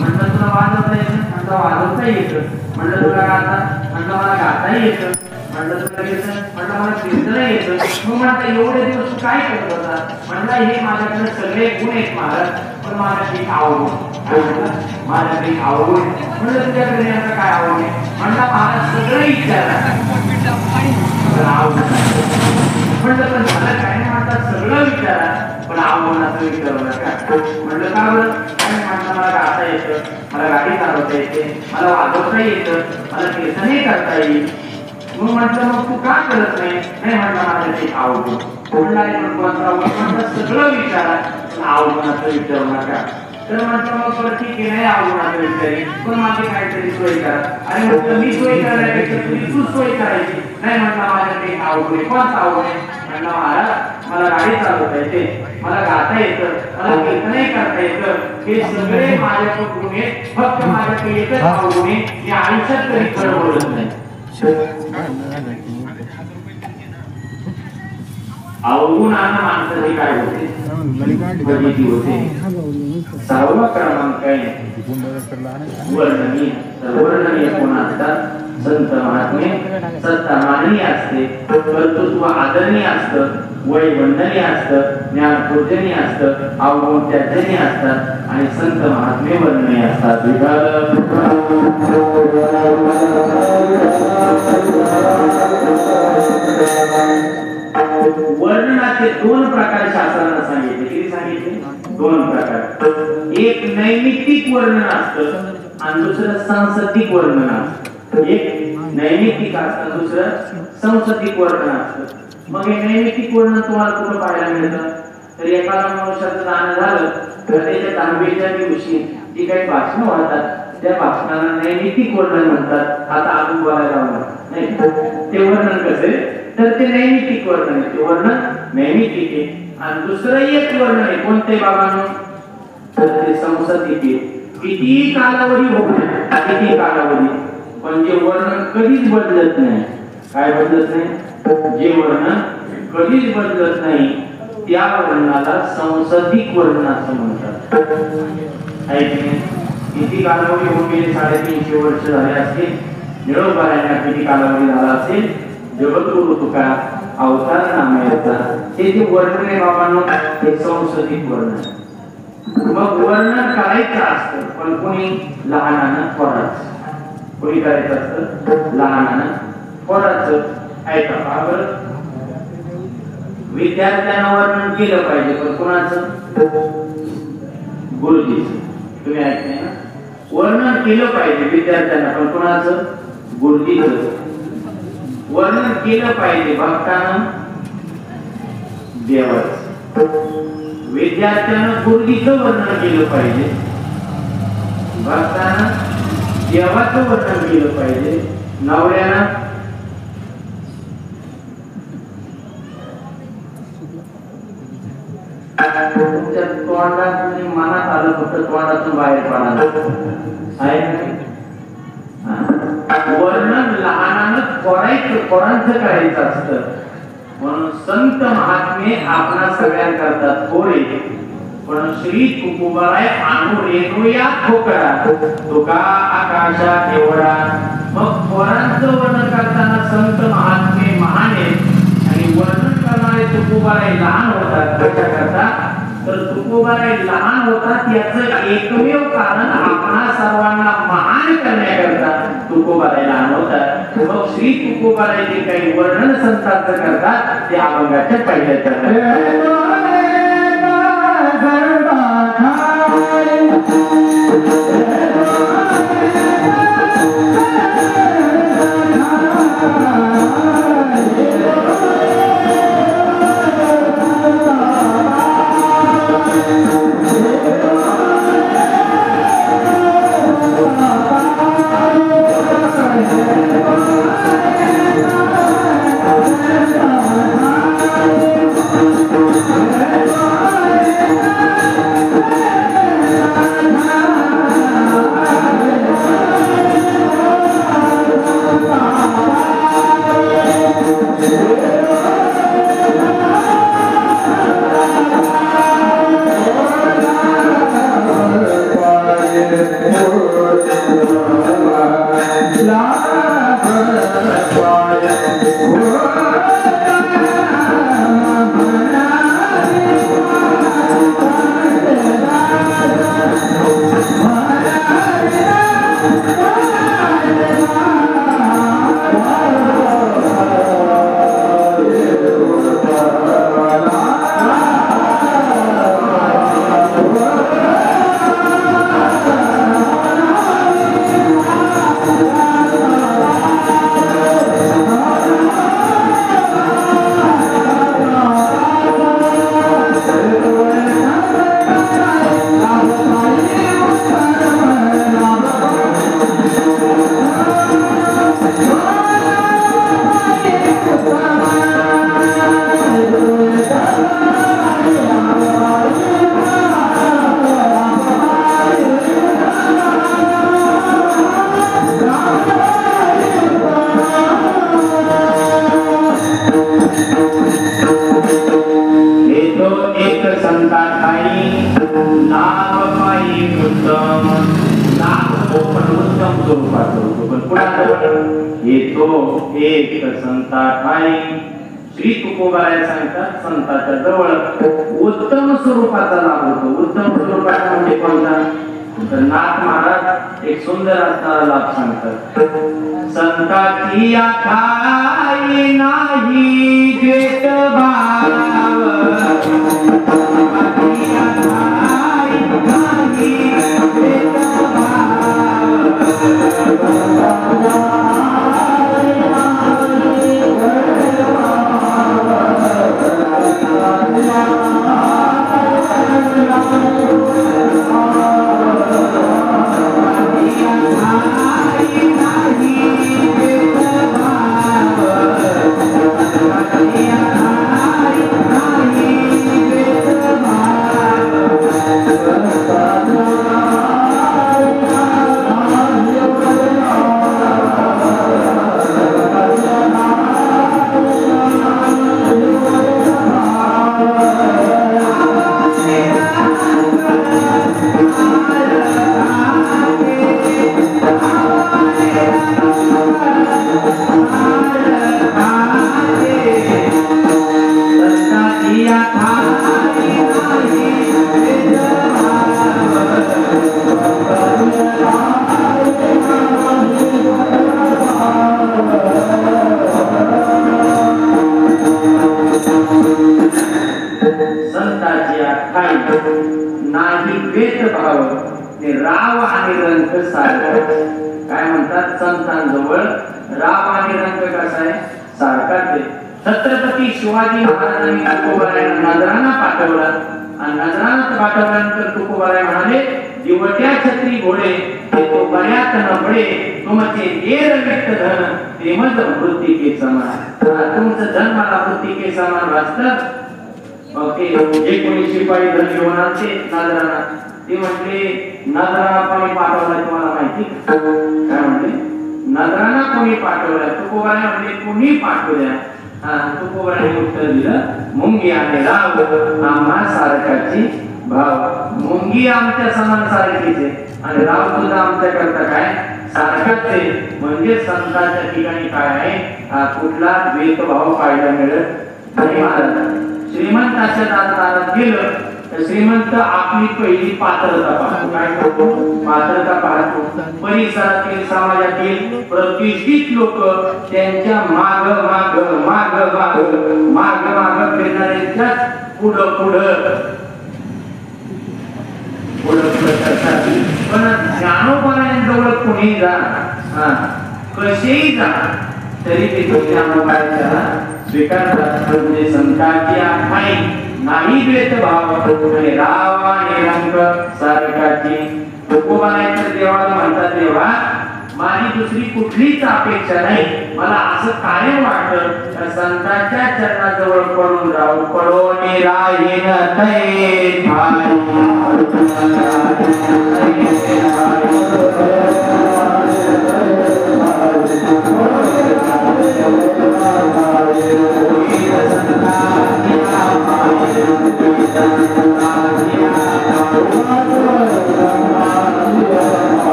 [SPEAKER 1] म्हटलं तुला वाजवता येतं? म्हटलं वाजवता येतं. म्हटलं तुला गाता? म्हटलं मला गाताही येतं. म्हटलं तुला येतं? म्हटलं मला कीर्तनही येतं. मग म्हटलं एवढे दिवस तू काय करत होता? म्हटलं हे माझ्याकडे सगळे गुण आहेत महाराज पण माझ्याकडे आवड. काय म्हटलं माझ्याकडे आवड. म्हटलं तुझ्याकडे आता काय आवड आहे? म्हटलं महाराज सगळं विचारा म्हटलं पण झालं काय नाही. म्हणतात सगळं विचारा पण आवडण्याचं विचारू नका. म्हटलं का बरं? काय म्हटलं मला गाता येतं, मला गाडी चालवता येते, मला वाजवता येतं, मला कीर्तनही करता येईल. मग म्हटलं मग तू का करत नाही? नाही म्हटलं माझ्या ते आवडतो. म्हटलं सगळं विचारा पण आवडण्याचं विचारू नका. तर म्हटलं मग परत ठीक आहे नाही आवडण्याचं विचारी पण माझी काहीतरी सोय करा. आणि म्हटलं मी सोय करायपेक्षा तुझी तू सोय करायची. नाही म्हटलं माझ्याकडे आवडे कोणतं आवडे? म्हटलं महाराज मला गाडी चालवता येते, मला गाता येतं, मला कीर्तनही करता येतं. हे सगळे माझ्याकडे गुण आहेत. फक्त माझ्याकडे एकच अवगुण आहे मी आयुष्यात तरी खरं बोलत नाही. अवगुणानं माणसाची काय होते? फजिती होते. 6वा क्रमांक आहे वर्णनीय. वर्णनीय कोण असतात? संत महात्मे. संत माननीय असते, कर्तृत्व आदरणीय असतं, वैवंदनी असतं, ज्ञानपूजनी असतं, अवगुण त्याजनी असतात आणि संत महात्मे वर्णनी असतात. वर्णनाचे दोन प्रकार शास्त्रानं सांगितले. किती सांगितले? दोन प्रकार. एक नैमित्तिक वर्णन असतं आणि दुसरं सांसर्गिक वर्णन असतं. एक नैमित्तिक असतं, दुसरं सांसर्गिक वर्णन असतं. मग हे नैमित्तिक वर्णन तुम्हाला कुठं पाहायला मिळतं? तर एखादा मनुष्याचं दान झालं तर त्याच्या दानवेच्या दिवशी जी काही भाषणं होतात त्या भाषणाला नैमित्तिक वर्णन म्हणतात. आता आपण बोलायला लावणार नाही, ते वर्णन कसे? तर ते नैमित्तिक वर्णन आहे. ते वर्णन नैमित्तिक आहे. आणि दुसरं एक वर्णन आहे कोणते बाबांनो? तर ते सांसर्गिक आहे. किती कालावधी होऊ दे, किती कालावधी, पण जे वर्णन कधीच बदलत नाही. काय बदलत नाही? जे वर्णन कधीच बदलत नाही त्या वर्णनाला सांसर्गिक वर्णन असं म्हणतात. किती कालावधी होऊन गेले? 350 वर्ष झाले असतील. निरोपारायणा किती कालावधी झाला असेल? जगद्गुरु तुका अवतार नामाचा हे जे वर्णन आहे बाबांनो, हे सांसर्गिक वर्णन. मग वर्णन करायचं असतं पण कोणी लहानानं थोराचं. कोणी करायचं असतं? लहानानं थोराचं. ऐका बरं, विद्यार्थ्यांना वर्णन केलं पाहिजे पण कोणाचं? गुरुजीचं. तुम्ही ऐकताय ना? वर्णन केलं पाहिजे विद्यार्थ्यांना पण कोणाचं? गुरुजीचं. वर्णन केलं पाहिजे भक्तानं देवाचं. विद्यार्थ्यानं गुरुजीचं वर्णन केलं पाहिजे, भक्तानं देवाचं वर्णन केलं पाहिजे. नवऱ्यानं तुमच्या तोंडात आणि मनात आलं फक्त तोंडातून बाहेर पडा आहे. वर्णन लहानानं थोरांचं करायचं असतं. म्हणून संत महात्मे आपणा सगळ्या करतात थोडे, पण श्री तुकोबाराय आणू रेणूया ठोकरा तुका आकाशात एवढा. मग थोरांचं वर्णन करताना संत महात्मे महान आहेत आणि वर्णन करणारे तुकोबाराय लहान होतात. कशा करता? तर तुकोबाराय लहान होतात याचं एकमेव कारण आपणा सर्वांना महान करण्याकरता तुकोबाराय लहान होतात. मग श्री तुकोबाराय जे काही वर्णन संतांचं करतात ते अभंगाच्या पहिल्या चरणात. श्री तुकोबाराय सांगतात संतांच्या जवळ उत्तम स्वरूपाचा लाभ होतो. उत्तम स्वरूपाचा म्हणजे कोणता? तर नाथ महाराज एक सुंदर असणारा लाभ सांगतात. संताची ठाई नाही भेदभाव, नाही भेदभाव. राव आणि रंग सारखा. काय म्हणतात? संतांजवळ राव आणि रंग कसा आहे? सारखाच आहे. छत्रपती शिवाजी महाराजांनी तुकोबारायांना नजराणा पाठवला आणि नजराणा पाठवल्यानंतर तुकोबाराय म्हणाले, दिवट्या छत्री घोडे ते तो बऱ्यात न पडे, तुमचे देर व्यक्त धन ते मज मृत्तिके समान. तुमचं धन मला मृत्तिके समान वाचतं. ओके, जे कोणी शिपाई धन घेऊन आले नजराणा, ते म्हटले नजराणा कोणी पाठवला तुम्हाला माहिती? काय म्हटले? नजराणा कोणी पाठवला? तुकोबाराय म्हटले कोणी पाठवल्या? तुकोबारायांनी उत्तर दिलं, मुंगी आणि राव आम्हा सारखाची भाव. मुंगी आमच्या समान सारखीच आहे आणि राव सुद्धा आमच्याकरता काय सारखाच आहे. म्हणजे संतांच्या ठिकाणी काय आहे? कुठला भेदभाव पाहायला मिळत नाही. महाराज श्रीमंताच्या दारात गेलं तर श्रीमंत आपली पहिली पात्रता पाहतो. काय करतो? पात्रता पाहतो. परिसरातील समाजातील प्रतिष्ठित लोक त्यांच्या माग माग माग माग माग माग फिरणाऱ्यांच्या पुढं पुढं करतात. पण ज्ञानोबारायांजवळ कोणी जा, कसेही जा, तरी ते ज्ञानोबारांच्या स्वीकारतात. म्हणजे संतांची ठाई नाही भेदभाव आणि राव आणि रंग सारखाची. तुकोबारायांच्या देवाला म्हणतात, देवा माझी दुसरी कुठलीच अपेक्षा नाही. मला असं कायम वाटतं संतांच्या चरणाजवळ पडून राहू. पडोने राहीन तै ठाई.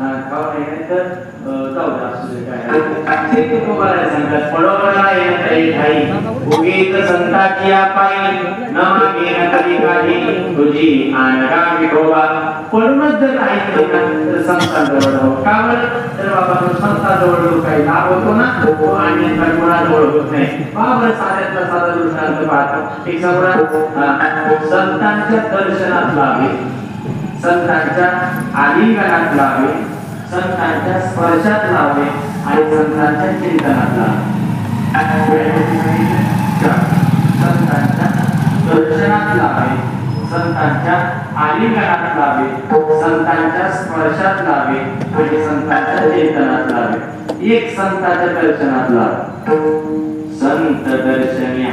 [SPEAKER 1] खाऊ नाही तर जाऊ द्या असू दे काय ते तुकोबाला सांगतात पडोला येत ठाई उगीत संताची पायी न मागे न कधी काही तुझी आनगा विठोबा पडूनच जर ऐकलं ना तर संतांजवळ जाऊ का बरं तर बाबा तो संतांजवळ काही लाभ होतो ना तो आणि कोणाजवळ होत नाही बाबा साध्यातला साधा दृष्टांत पाहतो एक सगळा संतांच्या दर्शनात लाभे संतांच्या आलिंगनात लाभे संतांच्या स्पर्शात लाभे आणि संतांच्या चिंतनात लाभे संतांच्या दर्शनात लाभे संतांच्या आलिंगनात लाभे संतांच्या स्पर्शात लाभे आणि संतांच्या चिंतनात लाभे एक संतांच्या दर्शनात लाभ संत दर्शनी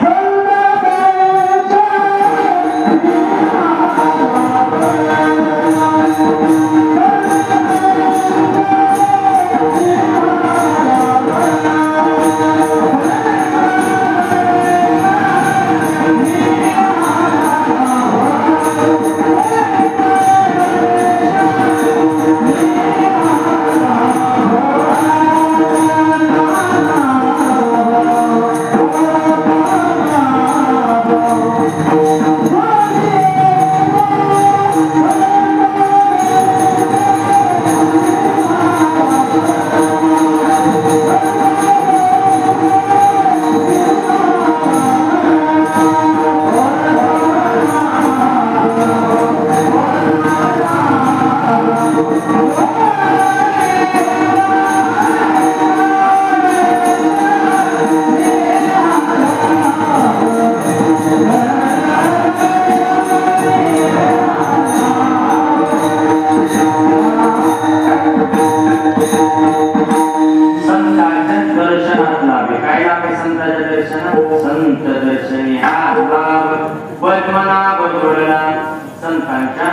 [SPEAKER 1] संतांच्या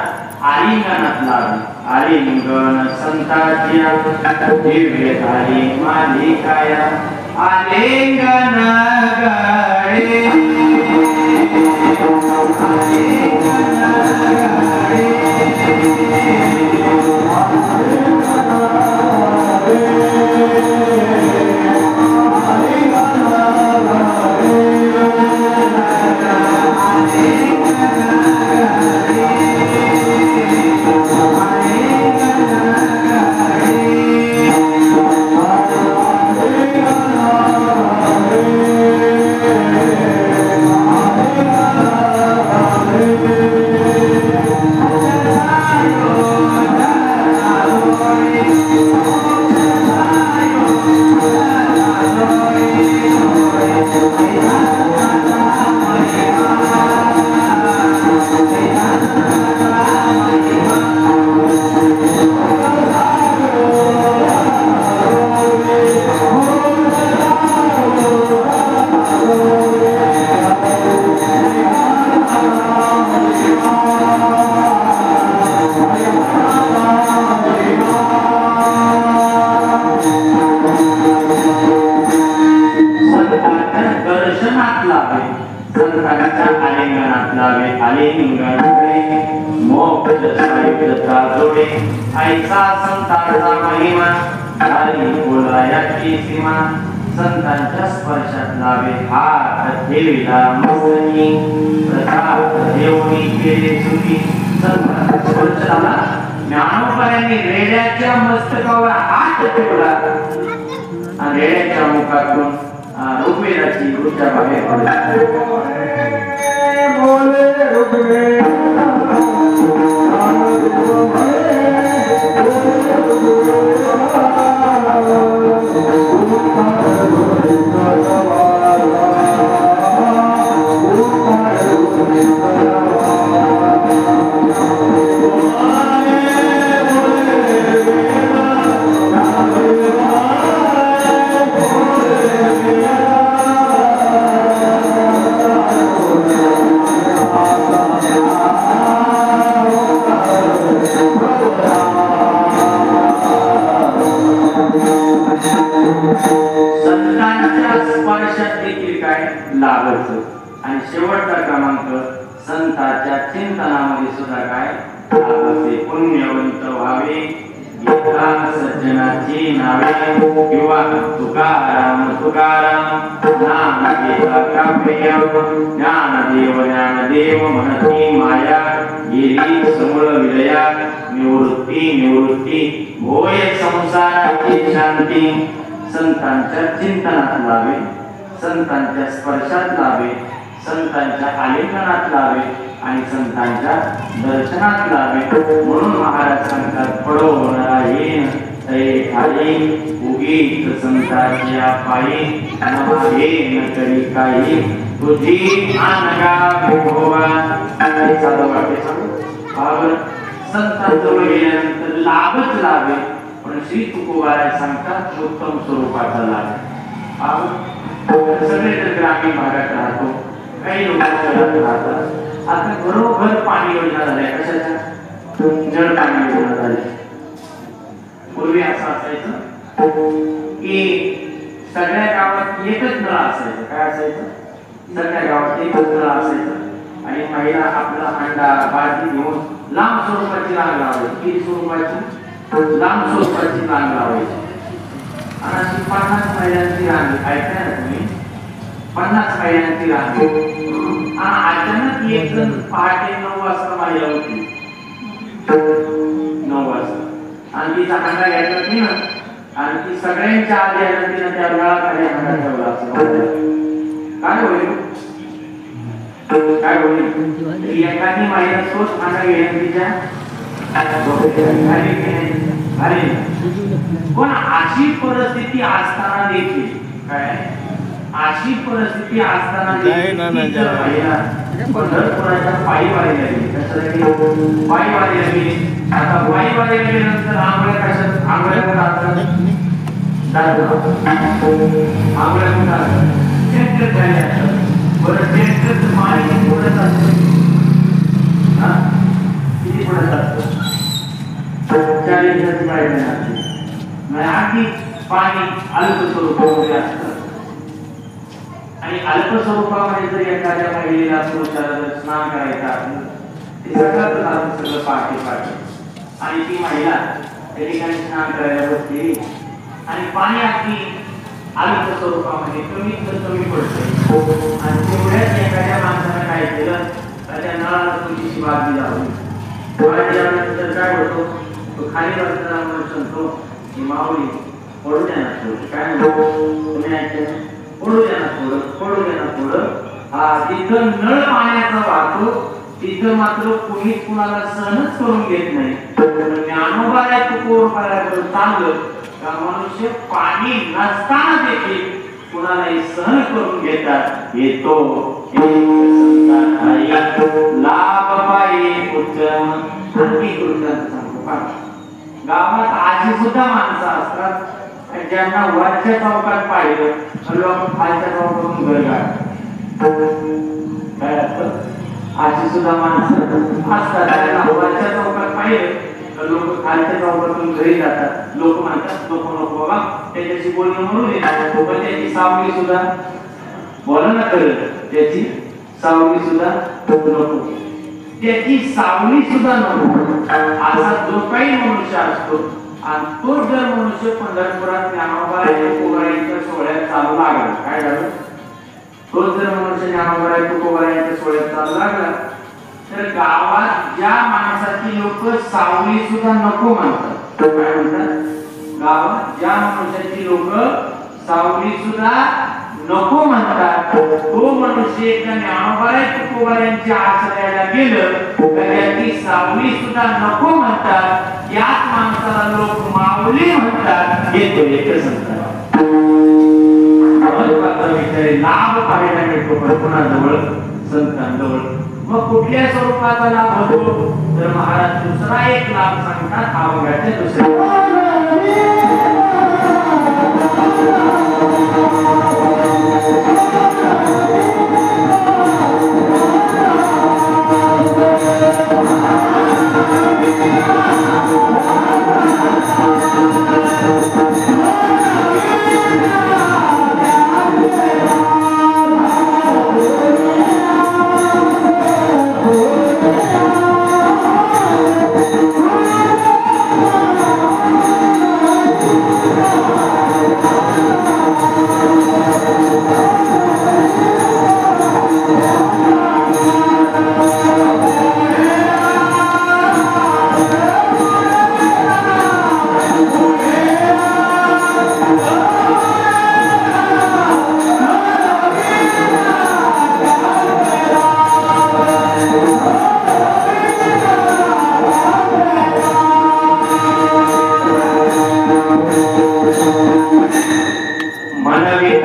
[SPEAKER 1] आलिंगनात लाभे आलिंगन संतांच्या दिव्य धारी मालिकाया आलिंगन गळे ऐसा संतांचा महिमा हरी बोलायाची सीमा संतांच्या स्पर्शात लावे हात ठेविला मस्तकी प्रताप देवनी केले सुखी संतांच्या स्पर्शाला ज्ञानोबायांनी रेड्याच्या मस्तकावर हात ठेवला आणि रेड्याच्या मुखातून ऋग्वेदाची ऊर्जा बाहेर पडली बोले ऋग्वेद आणि शेवटचा क्रमांक संतांच्या चिंतनामध्ये सुद्धा काय पुण्यवंत व्हावे
[SPEAKER 2] घेता सज्जनाची नावे किंवा तुकाराम तुकाराम नाम घेता काव्य ज्ञानदेव ज्ञानदेव म्हणती माया गेली समूळ विलया निवृत्ती निवृत्ती होय संसाराची शांती संतांच्या चिंतनात लावे संतांच्या स्पर्शात लावे संतांच्या आलिंगनात लावे आणि संतांच्या दर्शनात लावे म्हणून महाराज सांगतात पडो होणारा येन तये ठाई उगीच संतांच्या पायी नमाहे न करी काही तुझी अनगा विभोवा हे साधं वाक्य सांगू संतांजवळ गेल्यानंतर लाभच लाभे पण श्री तुकोबाराय सांगतात उत्तम स्वरूपाचा लाभ सगळे तर ग्रामीण भागात राहतो काही लोक शहरात राहतात आता घरोघर पाणी योजना झाल्या कशाच्या जल पाणी योजना झाल्या पूर्वी असं असायचं की सगळ्या गावात एकच नळ असायचं काय असायचं सगळ्या गावात एकच नळ असायचं आणि महिला आपला अंडा बादली घेऊन लांब स्वरूपाची रांग लावायची किती स्वरूपाची लांब स्वरूपाची रांग लावायची आणि अशी 50 महिलांची रांग ऐकताय ना तुम्ही 50 महिलांची रांग आणि अचानक एक जण पहाटे 9 वाजता महिला होती 9 वाजता आणि तिचा अंडा घ्यायचा नाही ना आणि ती सगळ्यांच्या आधी आल्या तिने त्या नळाखाली अंडा ठेवला असं काय होईल काय होईल एखादी महिला तोच अंडा घेऊन तिच्या अरे पण अशी परिस्थिती असताना देखील काय अशी परिस्थिती असताना देखील पंढरपुराच्या पायी वारीला गेली कशासाठी पायी वारीला गेली आता पायी वारीला गेल्यानंतर आंघोळ्या कशात आंघोळ्या कुठं असतात आंघोळ्या कुठं असतात ट्रॅक्टर खाली असतात बरं ट्रॅक्टरचं पाणी पुढत असतं किती पुढत असतं 40 लिटरची पाईपलाईन असते म्हणजे अगदी पाणी अल्प स्वरूपामध्ये असतं आणि अल्प स्वरूपामध्ये जर एखाद्या महिलेला पुरुषाला जर स्नान करायचं असेल ते सगळं पहाटे आणि ती महिला त्या ठिकाणी स्नान करायला बसली आणि पाणी अगदी अल्प स्वरूपामध्ये कमीत कमी पडतं आणि तेवढ्याच एखाद्या माणसाने काय केलं तर त्या नळाला थोडीशी बादली लावली काय होतो तो खाली बसताना म्हणतो की माऊली पडू द्या ना थोडं काय म्हणतो तुम्ही ऐकलं पडू द्या ना थोडं हा जिथं नळ पाण्याचा वाहतो तिथं मात्र कोणीच कुणाला सहनच करून घेत नाही ज्ञानोबाला तुकोबाराकडे चांगलं का मनुष्य पाणी नसताना देखील कुणालाही सहन करून घेतात येतो लाभ पायी उत्तम आणखी कृष्णाचं सांगतो गावात आजी सुद्धा माणसं असतात ज्यांना वरच्या चौकात पाहिलं लोक खालच्या चौकातून घर काढतात काय असतं आजी सुद्धा माणसं असतात त्यांना वरच्या चौकात पाहिलं तर लोक खालच्या चौकातून घरी जातात लोक म्हणतात नको बाबा त्याच्याशी बोलणं म्हणून येतात पण त्याची सावली सुद्धा बोला ना खरं त्याची सावली सुद्धा नको त्याची सावली सुद्धा नको असा जो काही मनुष्य असतो आणि तो जर मनुष्य पंढरपुरात ज्ञानोबाराय तुकोबारायांच्या सोहळ्यात चालू लागला काय झालं तो जर मनुष्य ज्ञानोबाराय तुकोबारायांच्या सोहळ्यात चालू लागला तर गावात ज्या माणसाची लोक सावली सुद्धा नको म्हणतात काय म्हणतात गावात ज्या मनुष्याची लोक सावली सुद्धा नको म्हणतात तो मनुष्य एका ज्ञानोबाराय तुकोबारायांच्या आश्रयाला गेलं तर त्याची सावली सुद्धा नको म्हणतात याच माणसाला लोक माऊली म्हणतात हे तो एक संत महत्वाचा विषय लाभ पाहायला मिळतो पण कोणाजवळ संतांजवळ मग कुठल्या स्वरूपाचा लाभ होतो तर महाराज दुसरा एक लाभ सांगतात अवघाच्या दुसऱ्या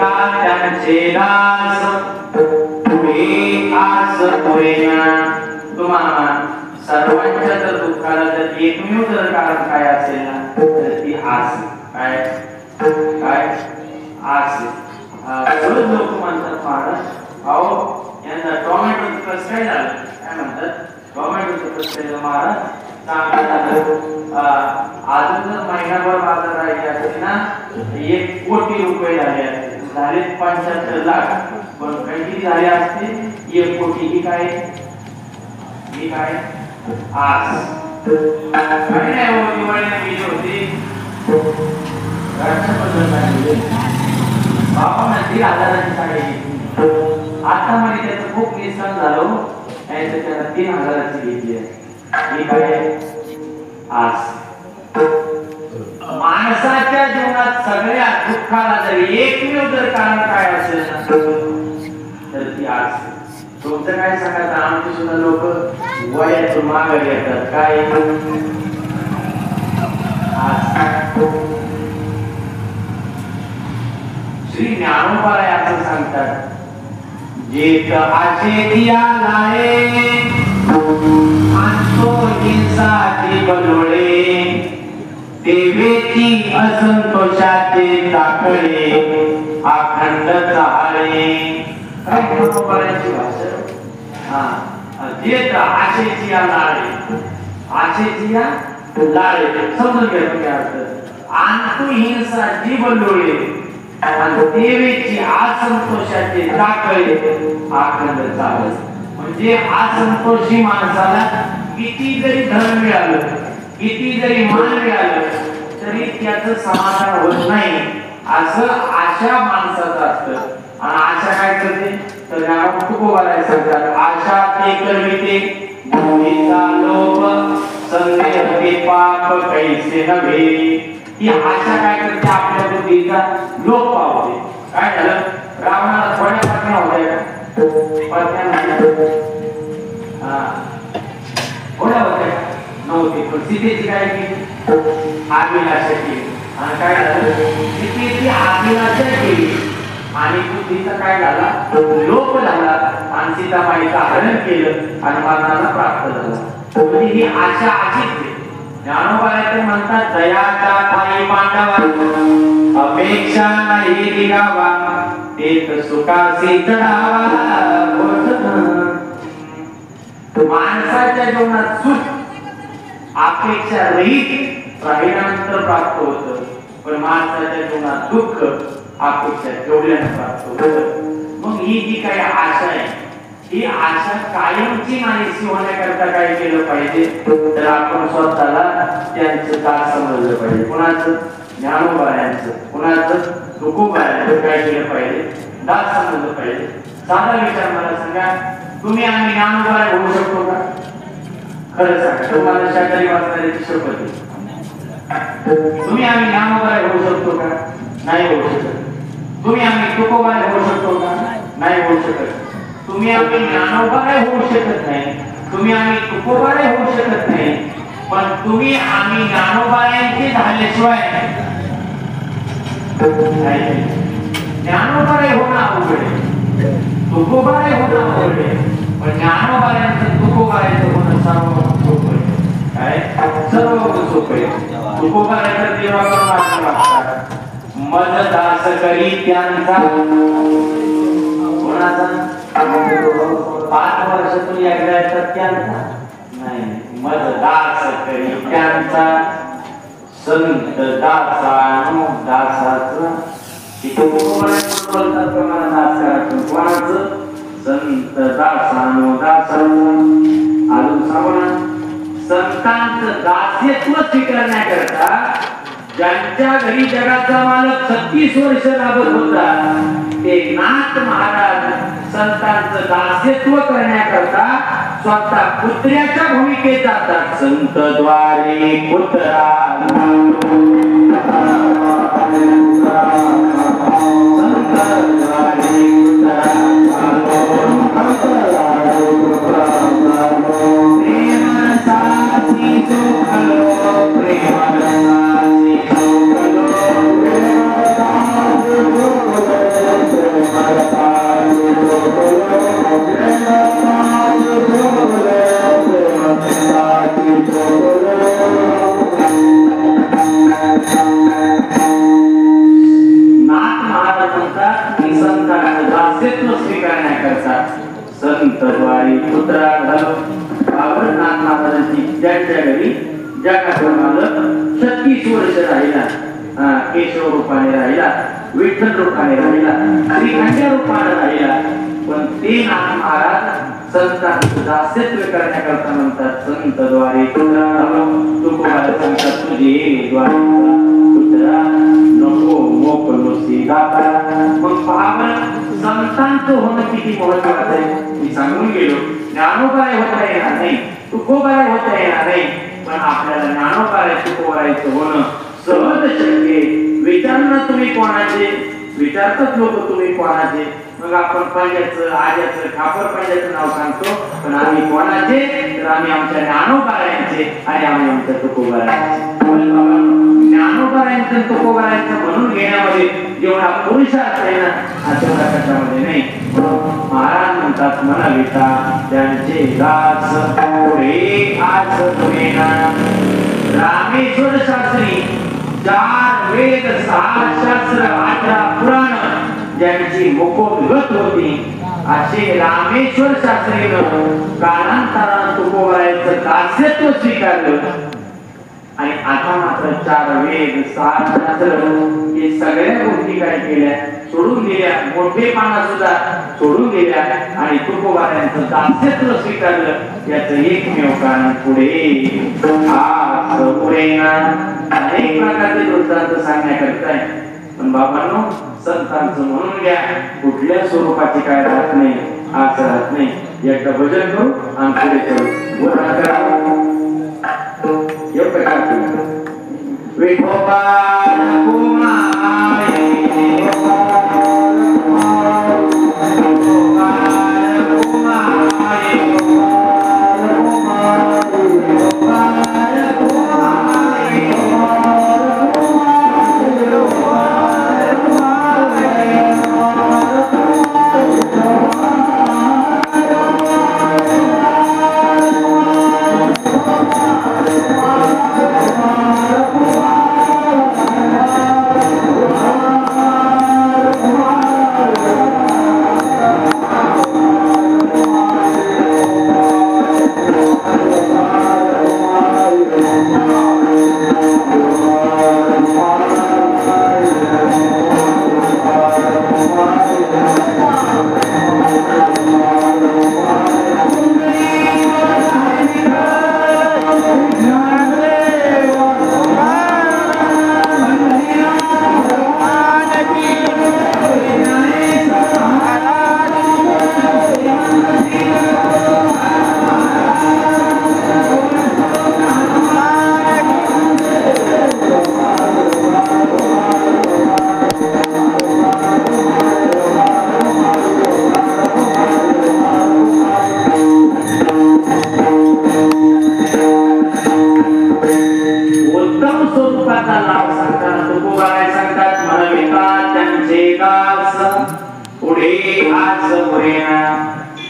[SPEAKER 2] ऐका त्यांचे दास पुढे आस होईना तुम्हाला सर्वांच्या जर दुःखाला जर एकमेव जर कारण काय असेल ना तर ती आस काय काय आस रोज लोक म्हणतात महाराज अहो यांना टोमॅटोचं कसं काय झालं काय म्हणतात टोमॅटोचं कसं काय महाराज चांगलं झालं अजून जर महिनाभर बाजार राहिले असते ना 1 कोटी रुपये झाले असते झाले 75 लाख पण किती झाले असते 1 कोटी ही काय आज काय नाही हो दिवाळीला गेली होती बाबा ना 3,000ची साडी घेतली आता मध्ये त्याचं खूप नुकसान झालं त्याच्या 3,000ची घेतली आहे ही काय आज माणसाच्या जीवनात सगळ्या दुःखाला जर एकमेव जर कारण काय असेल ना तर ती आज तुमचं काय सांगायचं आमची सुद्धा लोक वयातून मागे येतात काय श्री ज्ञानोबा असं सांगतात जेत आशे दिया लाळे आणतो हिंसाची बलोळे देवेची असंतोषाचे टाकळे अखंड चाळे काय ज्ञानोबाची भाषा जेत आशेची लाळे आशेची लाळे समजून घ्या तुम्ही अर्थ आणतो हिंसा जी बलोळे आणि देवेची असंतोषाचे टाकळे अखंड चाळे म्हणजे असंतोषी माणसाला किती जरी धन मिळालं किती जरी मान मिळालं तरी त्याचं समाधान होत नाही असं आशा माणसाचं असतं आणि आशा काय करते तर ज्ञान खूप बोलायला सांगतात आशा ते करविते भूमीचा लोभ संदेह ते पाप कैसे नव्हे ही आशा काय करते आपल्या बुद्धीचा लोप पावते काय झालं रावणाला थोड्या पत्न्या होत्या थोड्या होत्या नव्हती पण सीतेची काय केली अभिलाषा केली आणि काय झालं सीतेची अभिलाषा केली आणि बुद्धीचा काय झाला लोप झाला आणि सीतामाईचं हरण केलं आणि मरणाला प्राप्त झाला म्हणजे ही आशा अशीच ज्ञानोबाला म्हणतात दयाचा पायी पांडवा अपेक्षा नाही दिगावा तेच सुखासी चढावा माणसाच्या जीवनात सुख अपेक्षा रहित राहिल्यानंतर प्राप्त होतं पण माणसाच्या जीवनात दुःख अपेक्षा ठेवल्यानं प्राप्त होतं मग ही जी काही आशा आहे ही आशा कायमची नाहीशी होण्याकरता काय केलं पाहिजे तर आपण स्वतःला त्यांचं दास समजलं पाहिजे कुणाचं ज्ञानोबा यांचं कुणाचं तुकोबा यांचं काय केलं पाहिजे दास समजलं पाहिजे साधा विचार मला सांगा तुम्ही आम्ही ज्ञानोबा होऊ शकतो का खरं सांगा तुम्हाला शाकाहारी वाचणाऱ्याची शपथ तुम्ही आम्ही ज्ञानोबा होऊ शकतो का नाही होऊ शकत तुम्ही आम्ही तुकोबा होऊ शकतो का नाही होऊ शकत तुम्ही आम्ही ज्ञानोबाय होऊ शकत नाही तुम्ही आम्ही तुकोबाय होऊ शकत नाही पण तुम्ही आम्ही ज्ञानोबायांचे झाल्याशिवाय ज्ञानोबाय होणं अवघड आहे तुकोबाय होणं अवघड आहे पण ज्ञानोबायांचं तुकोबायांचं होणं सर्व सोपं आहे काय सर्व सोपं आहे तुकोबायांचं देवाचं मार्ग लागतात मज दास करी त्यांचा कोणाचा 5 वर्षातून एकदा येतात त्यांचा नाही मज दास करी त्यांचा संत दासानु दासाचं तिथे बोलतात प्रमाण दास करायचं कोणाचं संत दासानु दासाचं अजून सांगू संतांचं दास्यत्व स्वीकारण्याकरता ज्यांच्या घरी जगाचा मालक 36 वर्ष राबत होता ते नाथ महाराज संतांचं दास्यत्व करण्याकरता स्वतः पुत्र्याच्या भूमिकेत जातात संत द्वारे पुत्रा
[SPEAKER 4] प्रेम
[SPEAKER 2] संतद्वारी पुत्रा झालो आवरनाथ महाराजांची ज्यांच्या घरी जगाप्रमाणे 36 वर्ष राहिला केशव रूपाने राहिला विठ्ठल रूपाने राहिला श्रीखंड रूपाने राहिला पण ते नाथ महाराज संतांचं दास्यत्व करण्याकरता म्हणतात संतद्वारी पुत्रा झालो तुकोबाला सांगतात तुझे द्वारी पुत्रा नको मोकलोसी गाता मग पहा संतांचं होणं किती महत्वाचं आहे मी सांगून गेलो ज्ञानोबाय होता येणार नाही तुकोबाय होता येणार नाही पण आपल्याला ज्ञानोबाय तुकोबायचं होणं सहज शक्य विचारणं तुम्ही कोणाचे विचारतात लोक तुम्ही कोणाचे मग आपण पंजाचं आज्याचं खापर पंजाचं नाव सांगतो पण आम्ही कोणाचे तर आम्ही आमच्या ज्ञानोबायांचे आणि आम्ही आमच्या तुकोबायांचे ज्ञानोबायांचं तुकोबायांचं म्हणून घेण्यामध्ये जेवढा पुरुषार्थ आहे ना तेवढा कशामध्ये नाही महाराज म्हणतात म्हणाविता त्यांचे दास पुढे आज तुम्ही रामेश्वर शास्त्री 4 वेद 6 शास्त्र 18 पुराण ज्यांची मुखोद्गत होती असे रामेश्वर शास्त्रीनं कालांतरानं तुकोबारायचं दास्यत्व स्वीकारलं आणि आता मात्र 4 वेद 6 शास्त्र हे सगळ्या गोष्टी काय केल्या सोडून दिल्या मोठेपणा सुद्धा सोडून दिल्या आणि तुकोबारायचं दास्यत्व स्वीकारलं याचं एकमेव कारण पुढे अनेक प्रकारचे दृष्टांत सांगण्याकरता आहे पण बाबांनो संतांचं म्हणून घ्या कुठल्या स्वरूपाची काय राहत नाही आज राहत नाही एकदा भजन करू आणि पुढे करू बोला करा एवढं काय विठोबा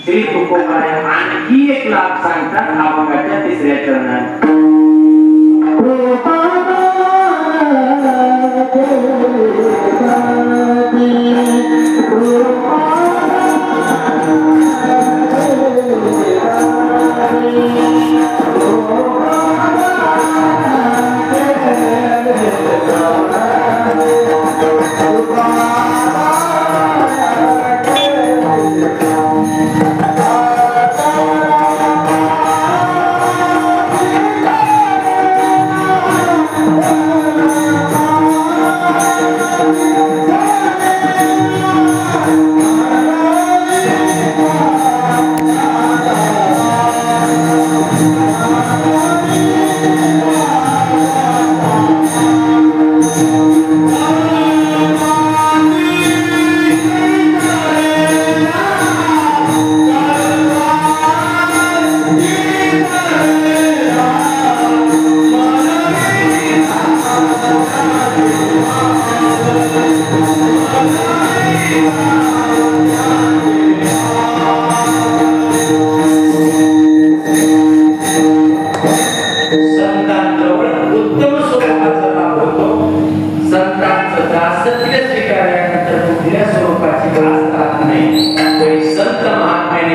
[SPEAKER 2] श्री तुकोबाराय आणखी एक लाभ सांगतात अभंगाच्या 3ऱ्या चरणात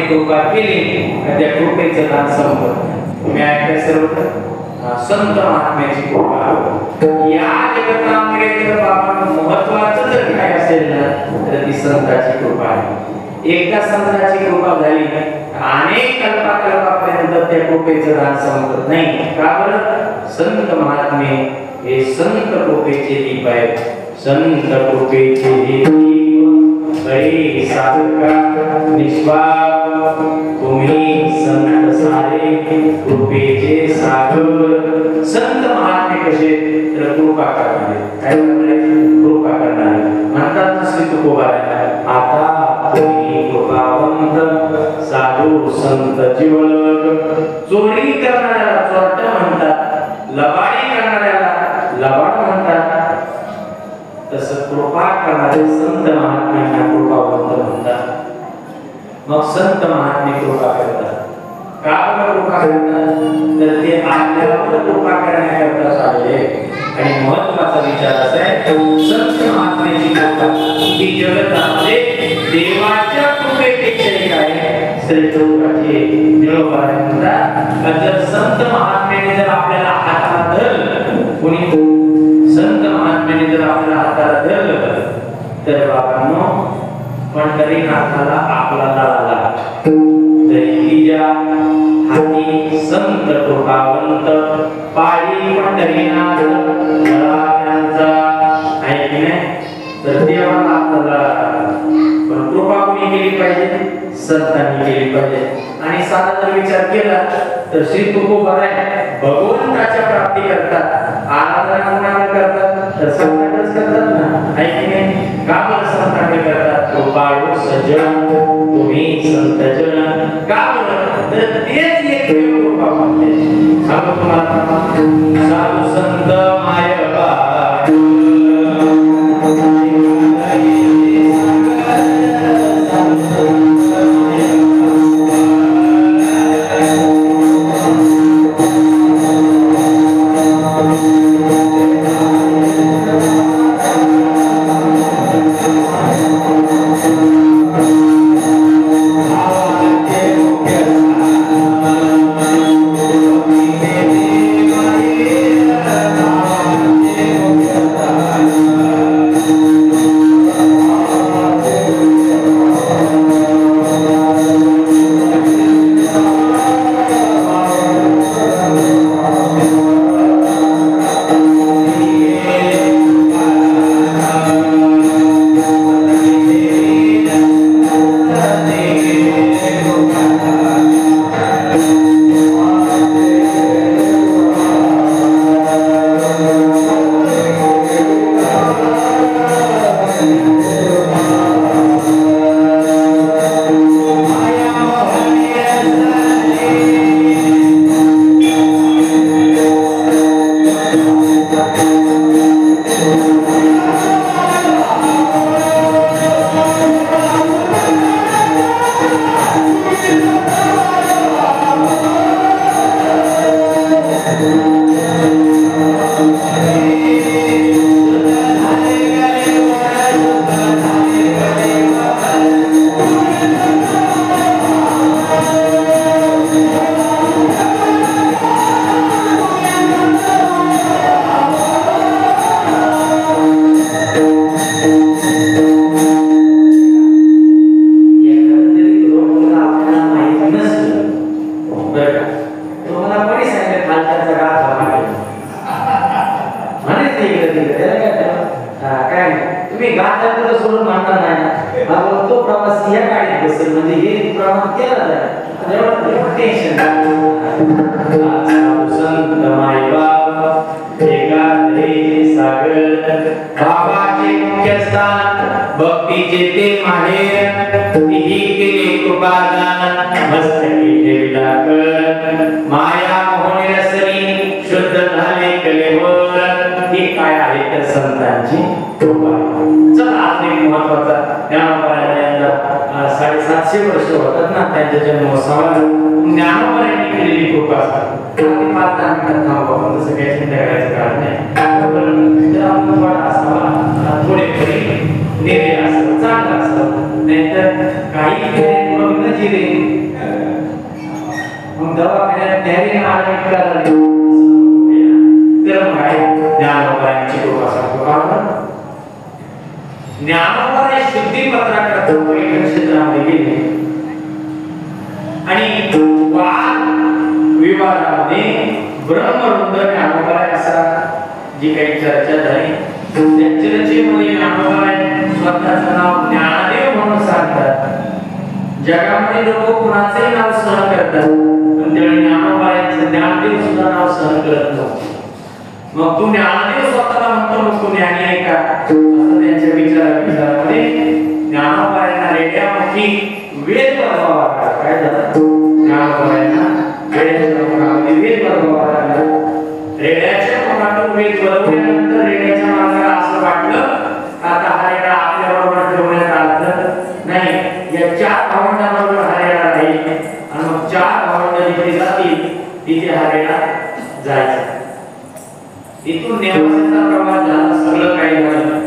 [SPEAKER 2] कृपा केली त्या कृपेचं दान संपत तुम्ही ऐकलं सर्व संत महात्म्याची कृपा या जगतामध्ये जर बाबा महत्वाचं जर काय असेल ना तर ती संताची कृपा आहे एकदा संताची कृपा झाली अनेक कल्पाकल्पापर्यंत त्या कृपेचं दान संपत नाही का बरं संत महात्मे हे संत कृपेचे दीप आहेत संत कृपेचे दीप हरी साधका निष्पाप तुम्ही संत सारे कृपेचे सागर संत महात्मे कसे तर कृपा करणारे काय करणारे कृपा करणारे म्हणतात ना श्री तुकोबाराय आता तुम्ही कृपावंत साधू संत जीवलग चोरी करणाऱ्याला चोरट म्हणतात लबाडी करणाऱ्याला लबाड म्हणतात तसं कृपा करणारे संत महात्म्यांना कृपावंत म्हणतात मग संत महात्मे कृपा करतात का कृपा करतात तर ते आपल्यावर कृपा करण्याकरता आलेले आणि महत्त्वाचा विचार असा आहे संत महात्म्याची कृपा ही जगतामध्ये देवाच्या कृपेपेक्षाही काय श्रेष्ठत्वाची देवबाराय म्हणतात जर संत महात्म्याने जर आपल्याला हाताला धरलं कोणी संत महात्म्याने जर आपल्याला हाताला धरलं तर बाबांनो पंढरीनाथाला आपला तळाला दैवीच्या हाती संत कृपावंत पाळी पंढरीनाथ त्यांचा ऐकणे तर देवाला आपल्याला पण कृपा कोणी केली पाहिजे संतांनी केली पाहिजे आणि साधा जर विचार केला तर श्री तुकोबाराय भगवंताच्या प्राप्ती करतात आराधना कोणाला करतात तर संतांनाच करतात ना ऐकणे का बरं संतांनी करतात कृपाळू सज्जन तुम्ही संत जन का बरं तर तेच एक कृपा म्हणते सांगू तुम्हाला साधू संत मायबा
[SPEAKER 1] काही
[SPEAKER 2] न्यारी महाराज करायला तर काय ज्ञानोबाची कृपा सांगतो ज्ञानोबा शुद्धी पत्राकरता पर्यटन क्षेत्रामध्ये गेले आणि वाद विवादामध्ये ब्रह्मरुद्र ज्ञानोबा असा जी काही चर्चा झाली त्या चर्चेमध्ये ज्ञानोबा स्वतःचं नाव ज्ञानदेव म्हणून सांगतात. जगामध्ये लोक कुणाचंही नाव सहन करतात पण त्या ज्ञानोबाचं ज्ञानदेव सुद्धा नाव सहन करत नव्हते. मग तू ज्ञानदेव स्वतःला म्हणतो मग तू ज्ञानी आहे का असं त्यांच्या विचारामध्ये ज्ञानोबायांना रेड्यामुखी वेद बदलावा लागला. काय झालं ज्ञानोबायांना रेड्याच्या मुखामध्ये वेद बदलावा लागला. रेड्याच्या मुखातून वेद बदलल्यानंतर रेड्याच्या माणसाला असं वाटलं आता हा रेडा आपल्याबरोबर ठेवण्यात आलं नाही. या 4 भावंडांबरोबर हा रेडा राहील आणि मग 4 भावंड जिथे जातील तिथे हा रेडा जायचा. इथून नेवासाचा प्रवास झाला. सगळं काही झालं.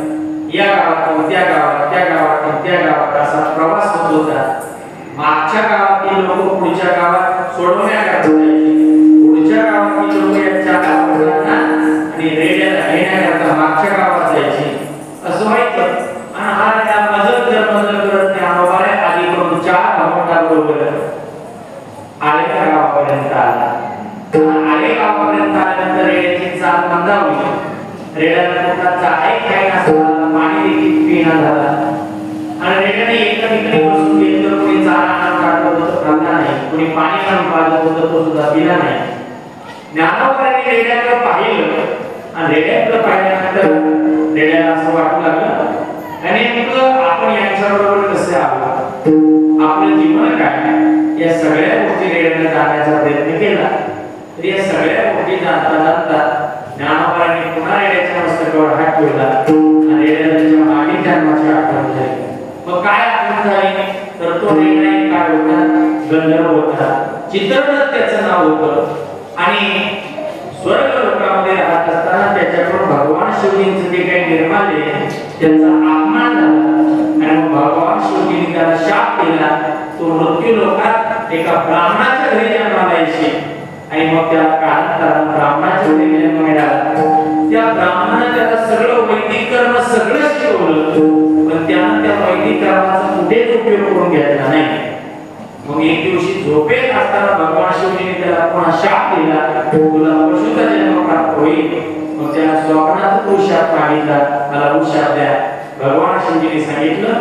[SPEAKER 2] या गावातून त्या गावात त्या गावातून त्या गावात असा प्रवास होत होता. मागच्या गावातील लोक पुढच्या गावात सोडवण्याकरता जायचे. पुढच्या गावातील लोक यांच्या गावात आणि रेड्याला घेण्याकरता मागच्या गावात जायचे. असं व्हायचं आणि हा त्या मजल करत ज्ञानोबाने आधी करून 4 भावंडांबरोबर आलेल्या गावापर्यंत आला. आले गावापर्यंत आल्यानंतर रेड्याची चाल मंदावली. रेड्याला पोटाचा काय नसला पाणी देखील पिणं झाला आणि रेड्याने एका ठिकाणी बसून घेतलं. कोणी चारा आणून काढलं होतं खाल्ला नाही. कोणी पाणी आणून पाजलं होतं तो सुद्धा पिला नाही. ज्ञानोबाने रेड्याकडे पाहिलं आणि रेड्याकडे पाहिल्यानंतर रेड्याला असं वाटू लागलं आणि नेमकं आपण यांच्याबरोबर कसे आहोत आपलं जीवन काय या सगळ्या गोष्टी रेड्याने जाण्याचा प्रयत्न केला. तर या सगळ्या गोष्टी जाणता जाणता ज्ञानोबाने पुन्हा रेड्याच्या मस्तकावर हात ठेवला आणि रेड्याच्या मागील जन्माची आठवण झाली. मग काय आठवण झाली तर तो रेडा एक काय होता गंधर्व होता. चित्ररथ त्याचं नाव होतं आणि स्वर्ग लोकामध्ये राहत असताना त्याच्याकडून भगवान शिवजींचे जे काही निर्माल्य त्यांचा अपमान झाला आणि भगवान शिवजींनी त्याला शाप दिला. तो मृत्यू लोकात एका ब्राह्मणाच्या घरी जन्माला यायचे आणि मग त्याला कालांतराने ब्राह्मणाच्या घरी जन्म मिळाला. त्या ब्राह्मणाने त्याला सगळं वैदिक कर्म सगळं शिकवलं पण त्यानं त्या वैदिक कर्माचा कुठेच उपयोग करून घेतला नाही. मग एक दिवशी झोपेत असताना भगवान शिवजीने त्याला पुन्हा शाप दिला तुला पशुचा जन्म प्राप्त होईल. मग त्याला स्वप्नात तो शाप मागितला मला वो शाप द्या. भगवान शिवजीने सांगितलं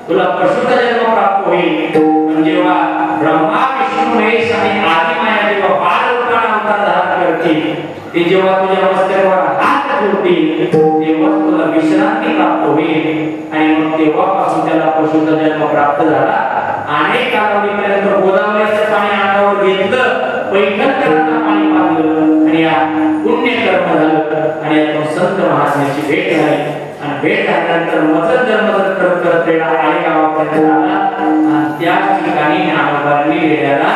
[SPEAKER 2] तुला पशुचा जन्म प्राप्त होईल पण जेव्हा ब्रह्मा विष्णू महेश आणि आदी माया जेव्हा 12 रूपाने अवतार धारण करतील ते जेव्हा तुझ्या मस्तकावर हात ठेवतील तेव्हा तुला विश्रांती प्राप्त होईल आणि मग तेव्हापासून त्याला पशुचा जन्म प्राप्त झाला. अनेक कालावधीपर्यंत गोदावरीचं पाणी अंगावर घेतलं पैठणकरांना पाणी पाजलं आणि या पुण्य कर्म झालं आणि यातून संत महात्म्याची भेट झाली आणि भेट झाल्यानंतर मजल करत रेडा आले गावापर्यंत आला आणि त्या ठिकाणी ज्ञानोबांनी रेड्याला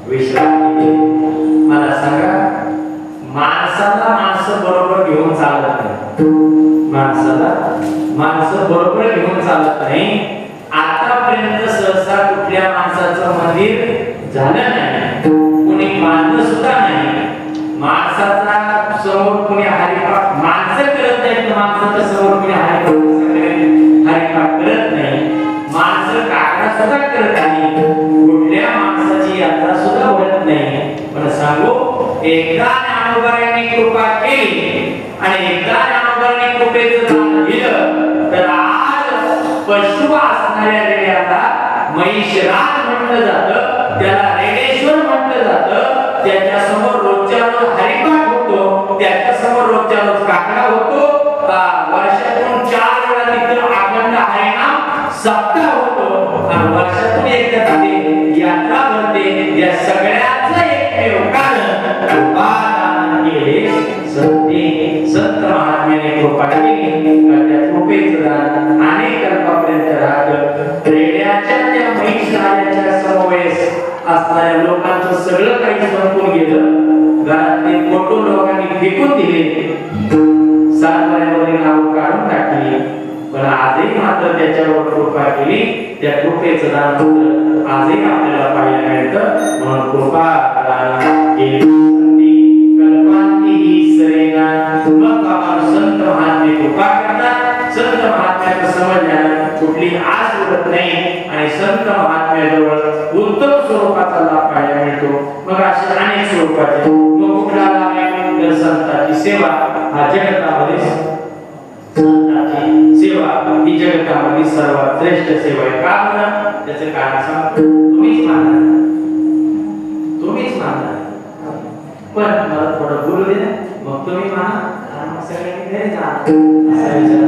[SPEAKER 2] विश्रांती दिली. मला सांगा माणसाला माणसं बरोबर घेऊन चालत नाही. माणसाला माणसं बरोबर घेऊन चालत नाही. आतापर्यंत सहसा कुठल्या माणसाचं मंदिर झालं नाही. कोणी मानलं सुद्धा नाही. माणसाचा समोर कोणी हरिपाठ माणसं करत नाहीत. माणसाच्या समोर कोणी हरिपाठ करत नाही. माणसं काकडा सुद्धा करत नाही. कुठल्या माणसाची यात्रा सुद्धा होत नाही. पण सांगू एकदा ज्ञानोबांनी कृपा केली आणि एकदा ज्ञानोबांनी कृपेचं दान दिलं तर आज पशु असणाऱ्या रेड्याला महिषराज म्हटलं जातं. त्याला रेडेश्वर म्हटलं जातं. त्याच्या समोर रोजच्या रोज हरिपाठ होतो. त्याच्या समोर रोजच्या रोज काकडा होतो. वर्षातून 4 वेळा तिथं अखंड हरिनाम सप्ताह होतो आणि वर्षातून एकदा तिथे यात्रा भरते. या सगळ्याचं एकमेव कारण उपादान केले संत महात्म्याने कृपा केली. त्या कृपेचं दान अनेक कल्पापर्यंत राहतं. रेड्याच्या त्या महिषराजाच्या समवेश असणाऱ्या लोकांचं सगळं काही संपून गेलं. घरातले फोटो लोकांनी फेकून दिले. सातबाऱ्यावरील नाव काढून टाकली पण आजही मात्र त्याच्यावर कृपा केली. त्या कृपेचं दान होतं आजही आपल्याला पाहायला मिळतं. म्हणून कृपा केली कल्पांती ही सरेना. मग आपण संत महात्मे कृपा करतात. संत महात्म्याचं समजण्यात कुठली आस उरत नाही आणि संत महात्म्याजवळ उत्तम स्वरूपाचा लाभ पाहायला मिळतो. मग असे अनेक स्वरूपाचे मग कुठला लाभ आहे तर संतांची सेवा. हा जगतामध्ये संतांची सेवा ही जगतामध्ये सर्वात श्रेष्ठ सेवा आहे. का बरं? त्याचं कारण सांगतो. तुम्हीच मानणार पण मला थोडं बोलू दे मग तुम्ही माना सगळ्यांनी घरी जा असा विचार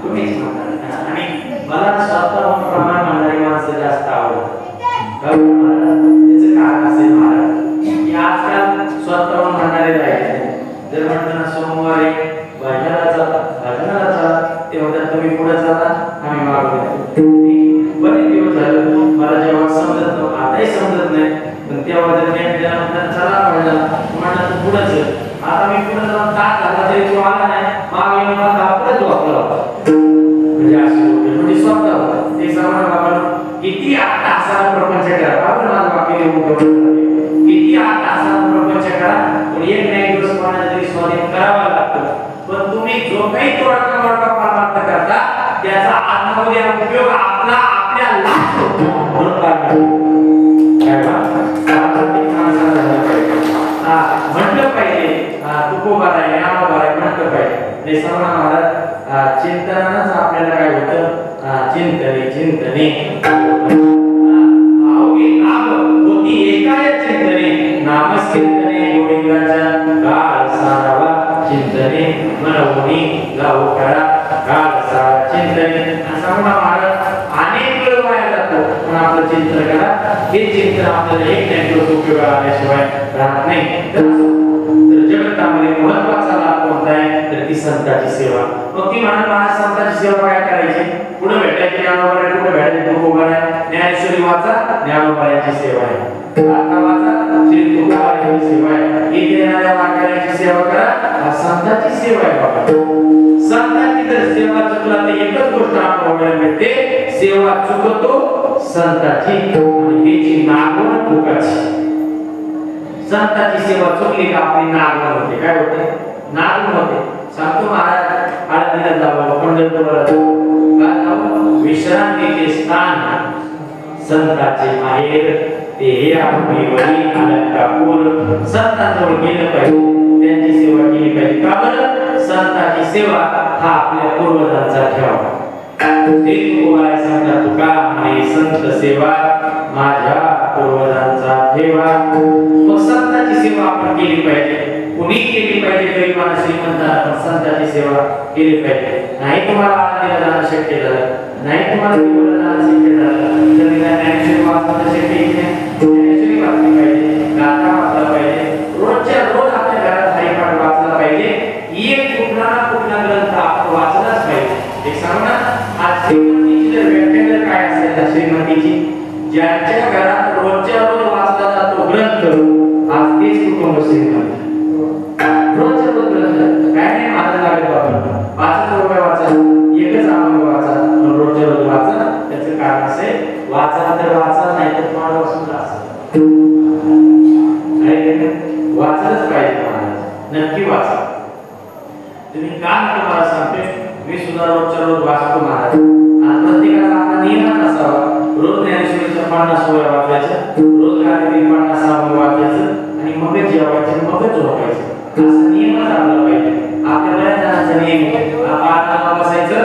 [SPEAKER 2] तुम्हीच मानणार. आणि मला स्वतः प्रमाण मानणारी माणसं जास्त आवडतात. त्याचं कारण असेल महाराज की आजकाल स्वतःहून म्हणणारे राहिले. जर म्हटलं ना सोमवारी भजनाला चला ते म्हणतात तुम्ही पुढे चला आम्ही मागू देतो. बरेच दिवस झाले मला जेव्हा समजत नव्हतं आताही समजत नाही पण तेव्हा जर नेट दिला म्हणतात चला म्हणलं तू पुढे चल. आता मी पुढे जाऊन तास झाला तरी तो आला नाही मागे येऊन मला पुढे तो आपला म्हणजे असे होते. म्हणजे स्वतः ते सर्वांना आपण किती 8 तासाला प्रपंच करा. आपण माझं वाक्य किती 8 तासाला प्रपंच करा पण एक नाही दिवस कोणाला तरी स्वाधीन करावा लागतो. पण तुम्ही जो काही तोडका मोडका परमार्थ करता त्याचा आत्ममध्ये उपयोग आपला आपल्याला म्हणून काय म्हटलं पाहिजे. तुकोबा आहे नामोबा आहे म्हटलं पाहिजे. ते सर्व महाराज चिंतनानंच आपल्याला काय होतं चिंतने अवघे नाम होती एकाय चिंतने. नामचिंतने गोविंदाच्या काळ सारावा चिंतने मनवणी गाव करा काळ सारा चिंतने. असं महाराज अनेक वेळ वाया जातो पण आपलं चिंतन करा. हे चिंतन आपल्याला एक दिवस उपयोग आल्याशिवाय राहत नाही. तर जगतामध्ये महत्त्वाचा लाभ कोणता आहे तर ती संतांची सेवा. मग ती म्हणा महाराज संतांची सेवा काय करायची. पुढे भेटायची ज्ञानोबा कुठे भेटायची तुकोबा ज्ञानेश्वरी वाचा ज्ञानोबाची सेवा आहे. गाथा वाचा श्री तुकोबाची सेवा आहे. इथे येणाऱ्या वाक्याची सेवा करा संतांची सेवा आहे. बाबा संतांची जर सेवा चुकला तर एकच गोष्ट आपल्याला मिळते सेवा चुकतो संतांची आणि हीची नागवण फुकाची. संतांची सेवा चुकली का आपली नागवण होते. काय होते नागवण होते. सांगतो महाराज आळंदीला जावं पंढरपूरला जावं विश्रांतीचे स्थान संतांचे माहेर ते हे आपली वडी अलंकापूर. संतांजवळ गेलं पाहिजे त्यांची सेवा केली पाहिजे. का बरं संतांची सेवा हा आपल्या पूर्वजांचा ठेवा. ते तुकोबाला सांगता तुका आणि संत सेवा माझ्या पूर्वजांचा ठेवा. मग संतांची सेवा आपण केली पाहिजे. कुणी केली पाहिजे गरीबांना श्रीमंतांना संतांची सेवा केली पाहिजे. नाही तुम्हाला आनंदीला जाणं शक्य झालं नाही तुम्हाला देवाला जाणं शक्य झालं तर ज्ञानेश्वरी वाचणं शक्य नाही. ज्ञानेश्वरी वाचली पाहिजे गाथा वाचला पाहिजे. रोजच्या रोज आपल्या घरात हरिपाठ वाचला पाहिजे. एक कुठला ना कुठला ग्रंथ आपण वाचलाच पाहिजे. एक सांग ना आज श्रीमंतीची जर व्याख्या काय असेल तर श्रीमंतीची ज्यांच्या घरात रोजच्या रोज वाचला जातो ग्रंथ आज तेच कुटुंब श्रीमंत. रोजच्या रोज ग्रंथ काय नाही माझं लागेल बाबा 5 रुपये वाचा एकच अभंग वाचा रोजच्या रोज वाचा. त्याचं कारण असेल वाचा तर वाचा नाही तर तुम्हाला वाचून असेल वाचलंच पाहिजे महाराज नक्की वाचा. तुम्ही का तुम्हाला सांगते मी सुद्धा रोजच्या रोज वाचतो महाराज. आणि प्रत्येकाचा आपला नियम असावा रोज ज्ञानेश्वरीच्या 50 ओव्या वाचायच्या रोज रात्री 50 अभंग वाचायचं आणि मगच जेवायचं मगच झोपायचं. असा नियमच आपला पाहिजे. आपल्या बऱ्याच जणांचा नियम पाठाला बसायचं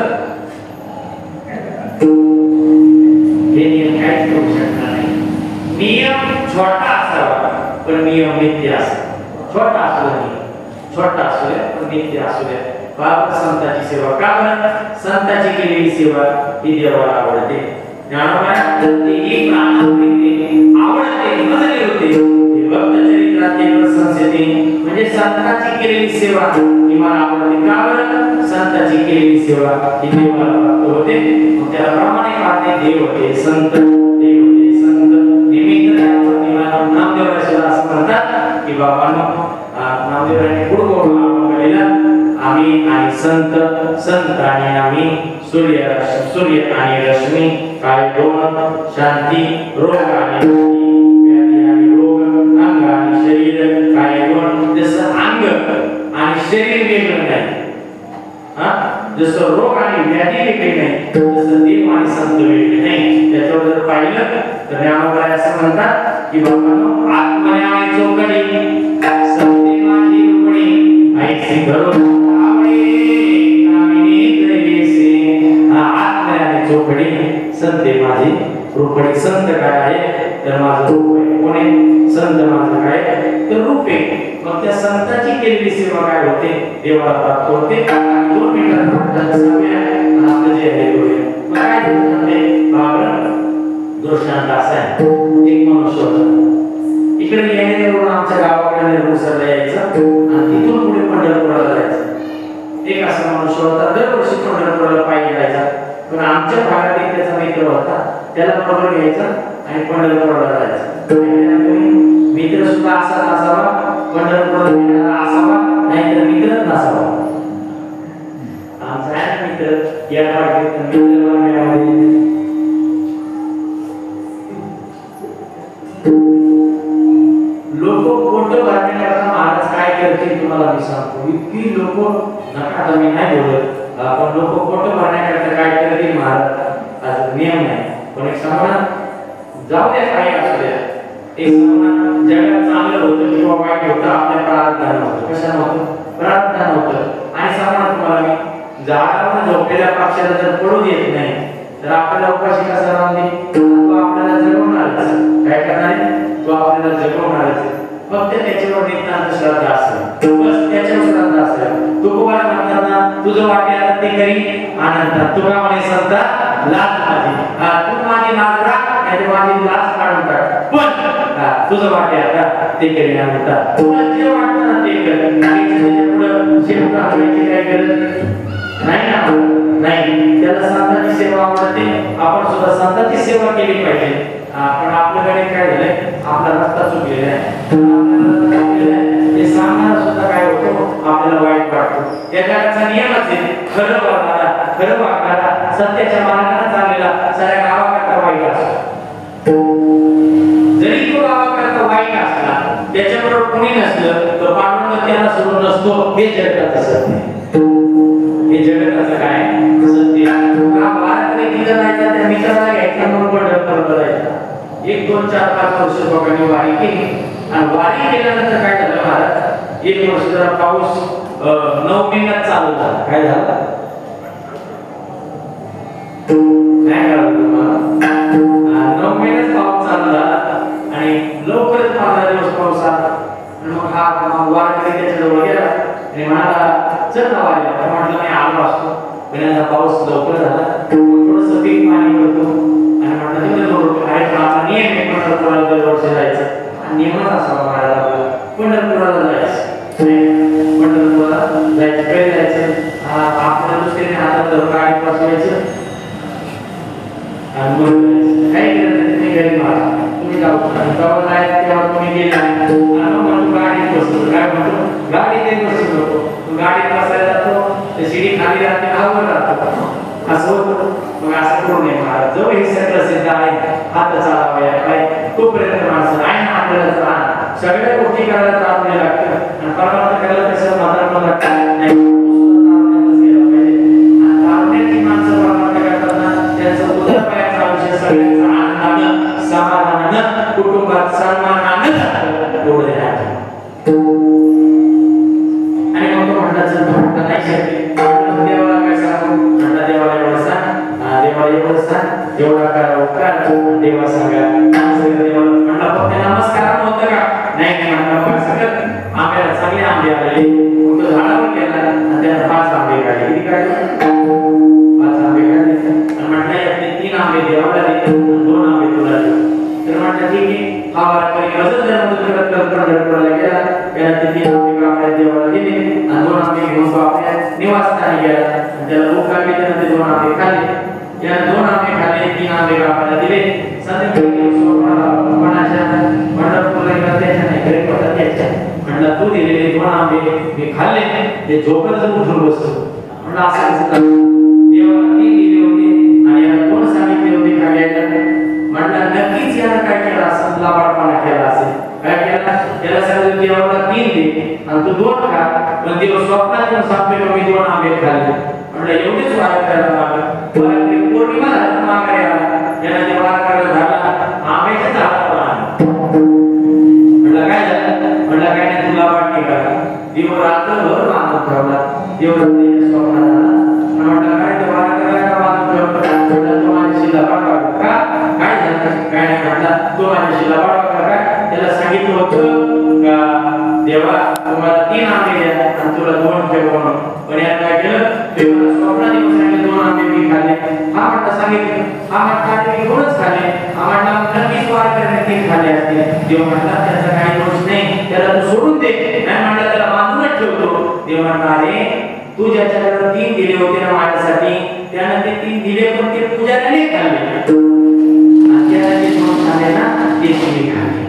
[SPEAKER 2] हे नियम काहीच करू शकणार नाही. नियम छोटा असावा पण नियम नित्य असावा. छोटा असू द्या पण नित्य असू द्या. बाबा संतांची सेवा का बरं संतांची केलेली सेवा ही देवाला आवडते. ज्ञानोबाई आवडते मजले होते भक्त चरित्रात संस्कृती म्हणजे संतांची केलेली सेवा ही मला आवडते. का बरं संतांची केलेली सेवा ही देवाला प्राप्त होते. त्याला प्रमाणे पाहते देव होते संत निमित्त नामदेवाला असं म्हणतात की बाबांनो नामदेवाने गुरुगोविंद आम्ही आणि संत आणि आम्ही सूर्य आणि रश्मी काय दोन शांती रोग आणि व्याधी आणि रोग अंग आणि शरीर काय दोन जसं अंग आणि शरीर वेगळं नाही जसं रोग आणि व्याधी वेगळी नाही तसं देव आणि संत वेगळे नाही त्याच्यावर जर पाहिलं तर ज्ञानोबा असं म्हणतात की बाबांनो आत्मने आणि चौकडी सत्य माझी रुपणी ऐसी घरो चौकडी संते माझी रूपणी संत काय आहे तर माझं रूप आहे कोणी संत माझं काय तर रूप आहे मग त्या संताची केलेली सेवा काय होते देवाला प्राप्त होते 2 मिनिटात आपलं जे आहे मग काय म्हणते बाबा दोषांत असा आहे एक मनुष्य होता इकडे येण्यावरून आमच्या गावाकडे निर्मुसरला यायचं आणि तिथून पुढे पंढरपुराला जायचं एक असा मनुष्य होता दरवर्षी पंढरपुराला पायी जायचा पण आमच्या भागात एक त्याचा मित्र होता त्याला बरोबर घ्यायचा आणि पंढरपुराला जायचं मित्र सुद्धा असा असावा पंढरपुराला असावा नाहीतर मित्र नसावा आमचा आहे मित्र या भागात मित्र लोक फोटो काढण्याकरता महाराज काय करतील तुम्हाला मी सांगतो इतकी लोक नका आता मी नाही बोलत आपण लोक फोटो भरण्याकरता काय करतील महाराज आज नियम नाही पण एक सामना जाऊ द्या काही असू द्या एक सामना जगात चांगलं होतं किंवा वाईट होतं आपल्या प्रार्थना होतं कशानं होतं प्रार्थना होतं आणि सामना तुम्हाला मी झाडावर झोपलेल्या पक्षाला जर पडू देत नाही तर आपल्याला उपाशी कसा राहून तो आपल्याला जगवणारच काय करणार तो आपल्याला जगवणारच फक्त त्याच्यावर नितांत श्रद्धा असेल बस त्याच्यावर श्रद्धा असेल तू कोणाला म्हणतात ना तुझं वाटे आता ते करी आनंदात तुला म्हणे संता लाज माझी तू माझी लाज राख आणि माझी लाज काढून टाक पण तुझं वाटे आता ते करी आनंदात तुला जे वाटतं ना ते कर आणि पुढे शेवटा हवेची काय गरज नाही ना नाही त्याला संतांची सेवा आवडते आपण सुद्धा संतांची सेवा केली पाहिजे पण आपल्याकडे काय झालंय आपला रस्ता चुकलेला आहे हे सांगणारा सुद्धा काय होतो आपल्याला वाईट वाटतो या जगाचा नियमच आहे खरं वागणारा सत्याच्या मार्गाने चाललेला साऱ्या गावाकरता वाईट असतो जरी तो गावाकरता वाईट असला त्याच्याबरोबर कोणी नसलं तर पांडुरंग त्याला सोडून नसतो हे जगाचं सत्य हे जगाचं काय सत्य वाराकडे तिथं जायचं त्या मित्राला घ्यायचा मग पंढरपूरला जायचा 1 2 4 5 वर्ष लोकांनी वारी केली आणि वारी केल्यानंतर काय झालं महाराज 1 वर्ष जरा पाऊस 9 महिन्यात चालू झाला काय झालं नाही कळलं तुम्हाला 9 महिन्यात पाऊस चालू झाला आणि लवकरच 15 दिवस पाऊस आला आणि मग हा वारकरी त्याच्याजवळ गेला आणि म्हणाला चल ना वारीला म्हटलं मी आलो असतो पण याचा पाऊस लवकर झाला थोडंसं पीक पाणी करतो आणि म्हटलं तिथे आहे पण आपला नियम आहे पंढरपुराला दरवर्षी जायचं आणि नियमच असावा महाराज आपला पंढरपुराला जायचं पंढरपुराला जायचं पहिले जायचं आपल्या दुसरीने हातात धरून गाडी बसवायचं आणि मग काय केलं तुम्ही घरी मारा तुम्ही जाऊ तेव्हा जायचं तेव्हा तुम्ही गेले आणि मग गाडीत बसतो काय म्हणतो गाडीत बसू नको तू गाडीत बसायला जातो तर शिडी खाली राहते खावर राहतो असं होतं मग असं करू नये महाराज जो हे सगळं सिद्ध आहे हात चालावा काय तोपर्यंत माणसं आहे ना आपल्याला राहणार सगळ्या गोष्टी करायला तर आपल्याला लागतं आणि परमार्थ करायला कसं मात्र पण लागतं नाही तारुण्याची माणसं परमार्थ करताना त्यांचं उदरपायाचं आयुष्य सगळ्यांचं आनंदानं समाधानानं कुटुंबात सन्मानानं जातं एवढं आहे आणि मग तो म्हणतात जर तो म्हणता नाही शक्य देवाला काय सांगू म्हणता देवाला एवढं सांग देवाला एवढं सांग एवढा करा उपकार देवा सांगा देवाला म्हणला फक्त नमस्कार नव्हतं का नाही म्हणला सगळं आंब्याला चांगले आंबे आले मग तो झाडावर गेला आणि त्याला 5 आंबे काढले किती काढले 5 आंबे काढले आणि म्हटलं यातले 3 आंबे देवाला दिले 2 आंबे तुला दिले तर म्हटलं ठीक आहे हा वारकरी असं जर पंढरपुराला गेला त्याला ते 3 आंबे आपल्या देवाला दिले आणि 2 आंबे घेऊन तो आपल्या निवासस्थानी गेला आणि त्याला भूक लागली त्यानं ते 2 आंबे खाल्ले या 2 आंबे खाल्ले 3 आंबे आपल्याला दिले संध्याकाळी कोणाच्या पंढरपूरला गेला त्याच्या नाही घरी पडला त्याच्या म्हणला तू दिलेले 2 आंबे मी खाल्ले ते झोपतच उठून बसतो म्हणलं असं देवाला 3 पण सापडले मी 2 आंबे खाल्ले म्हटलं एवढेच वार करायला लागलं पौर्णिमा झाली माघारी आला याला जे वार करायला झाला आंब्याच्या झाडावर म्हटलं काय झालं म्हटलं काय नाही तुला वाटते का देव रात्रभर मानत ठेवला देव स्वप्नात आला म्हटलं काय ते वार करायला मानत ठेवला म्हटलं तो माझ्याशी लबाड वाटत का काय झालं काय नाही म्हटलं तो माझ्याशी लबाड वाटत का त्याला सांगितलं होतं का देवा तुम्हाला 3 आंबे द्या आणि तुला 2 ठेव म्हणून पण यात काय केलं देवाला स्वप्नात येऊन सांगितलं 2 आंबे मी खाल्ले हा म्हटलं सांगितलं हा म्हटलं मी 2च खाल्ले हा म्हटलं नक्कीच वार करणे 3 खाल्ले असते देव म्हटला त्याचा काही दोष नाही त्याला तू सोडून दे नाही म्हटलं त्याला बांधूनच ठेवतो देव म्हटला अरे तू ज्याच्याकडे 3 दिले होते ना माझ्यासाठी त्यानं ते 3 दिले पण ते पुजाऱ्याने खाल्ले आणि त्याला जे 2 खाल्ले ना ते मी खाल्ले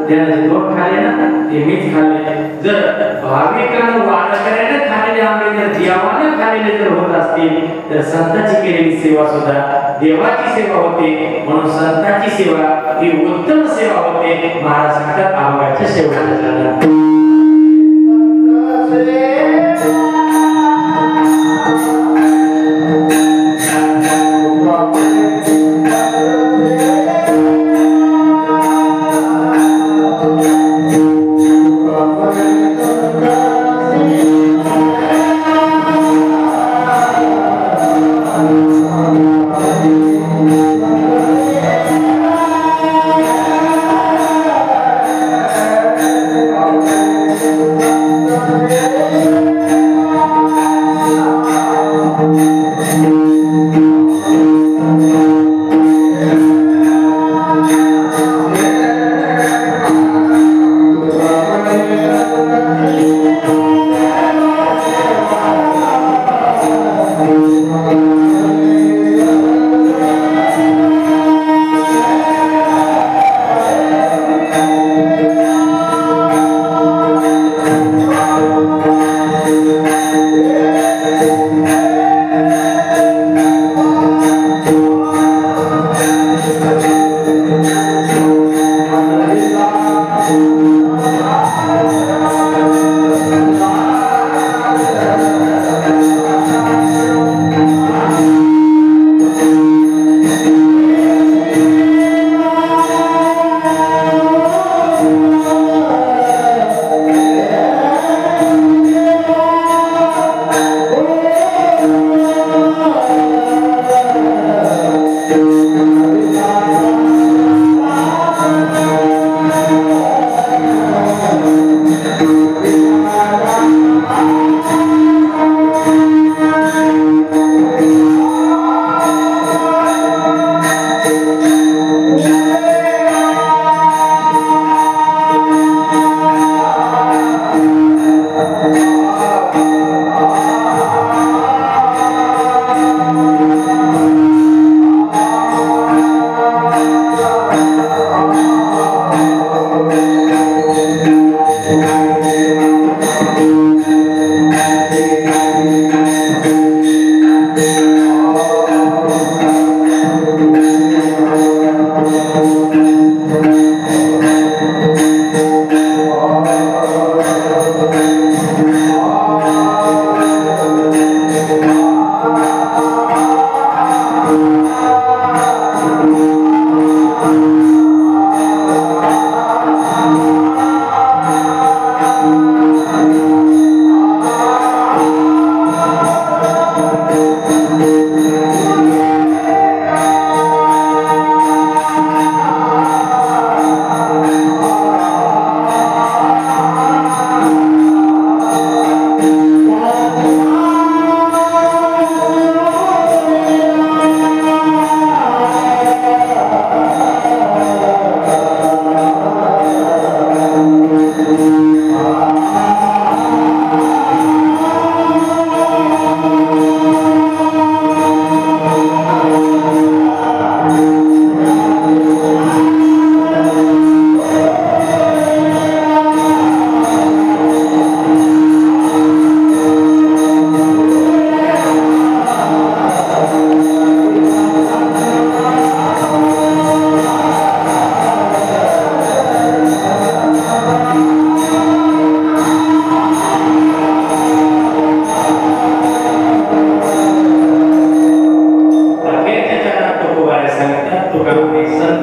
[SPEAKER 2] त्याला जे 2 खाल्ले ना ते मीच खाल्ले जर भाविकांना वाढ करायला खाल्लेले आंबे जर देवाने खाल्लेले जर होत असतील तर संतांची केलेली सेवा सुद्धा देवाची सेवा होते म्हणून संतांची सेवा ही उत्तम सेवा होते महाराज सांगतात आंब्याच्या सेवा
[SPEAKER 4] Amen.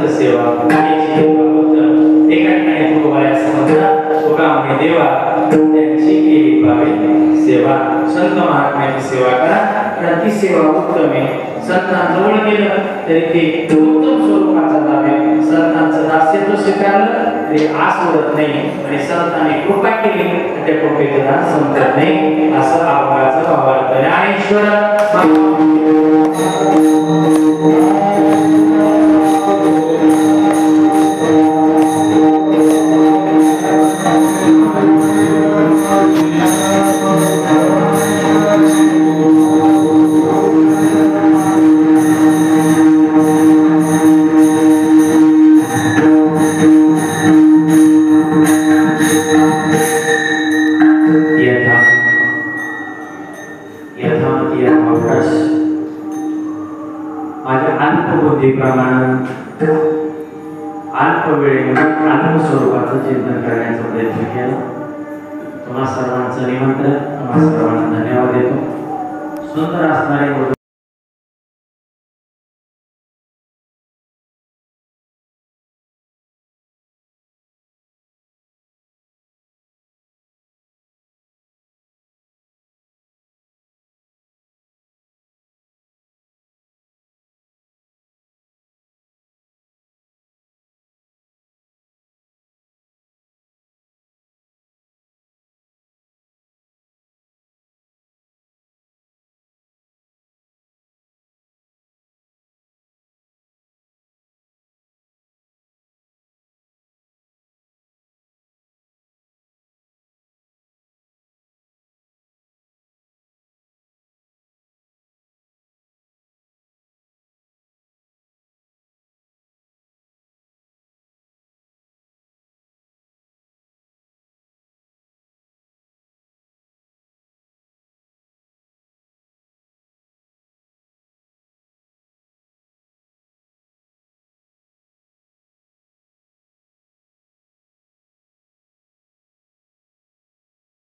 [SPEAKER 2] संत सेवा याची उत्तम एका ठिकाणी तुकोबाया समजला तुका म्हणे देवा त्यांची केली पावे सेवा संत महात्म्याची सेवा करा कारण ती सेवा उत्तम आहे संतांजवळ गेलं तरी ते उत्तम स्वरूपाचा लाभ आहे संतांचं दास्यत्व स्वीकारलं तरी आस उरत नाही आणि संतांनी कृपा केली त्या कृपेचं दान संपत नाही असं अभंगाचं भावार्थ ज्ञानेश्वर अल्प वेळेमध्ये अल्प स्वरूपाचं चिंतन करण्याचा प्रयत्न केला तुम्हा सर्वांचं निमंत्रण तुम्हा सर्वांना धन्यवाद देतो सुंदर असणारे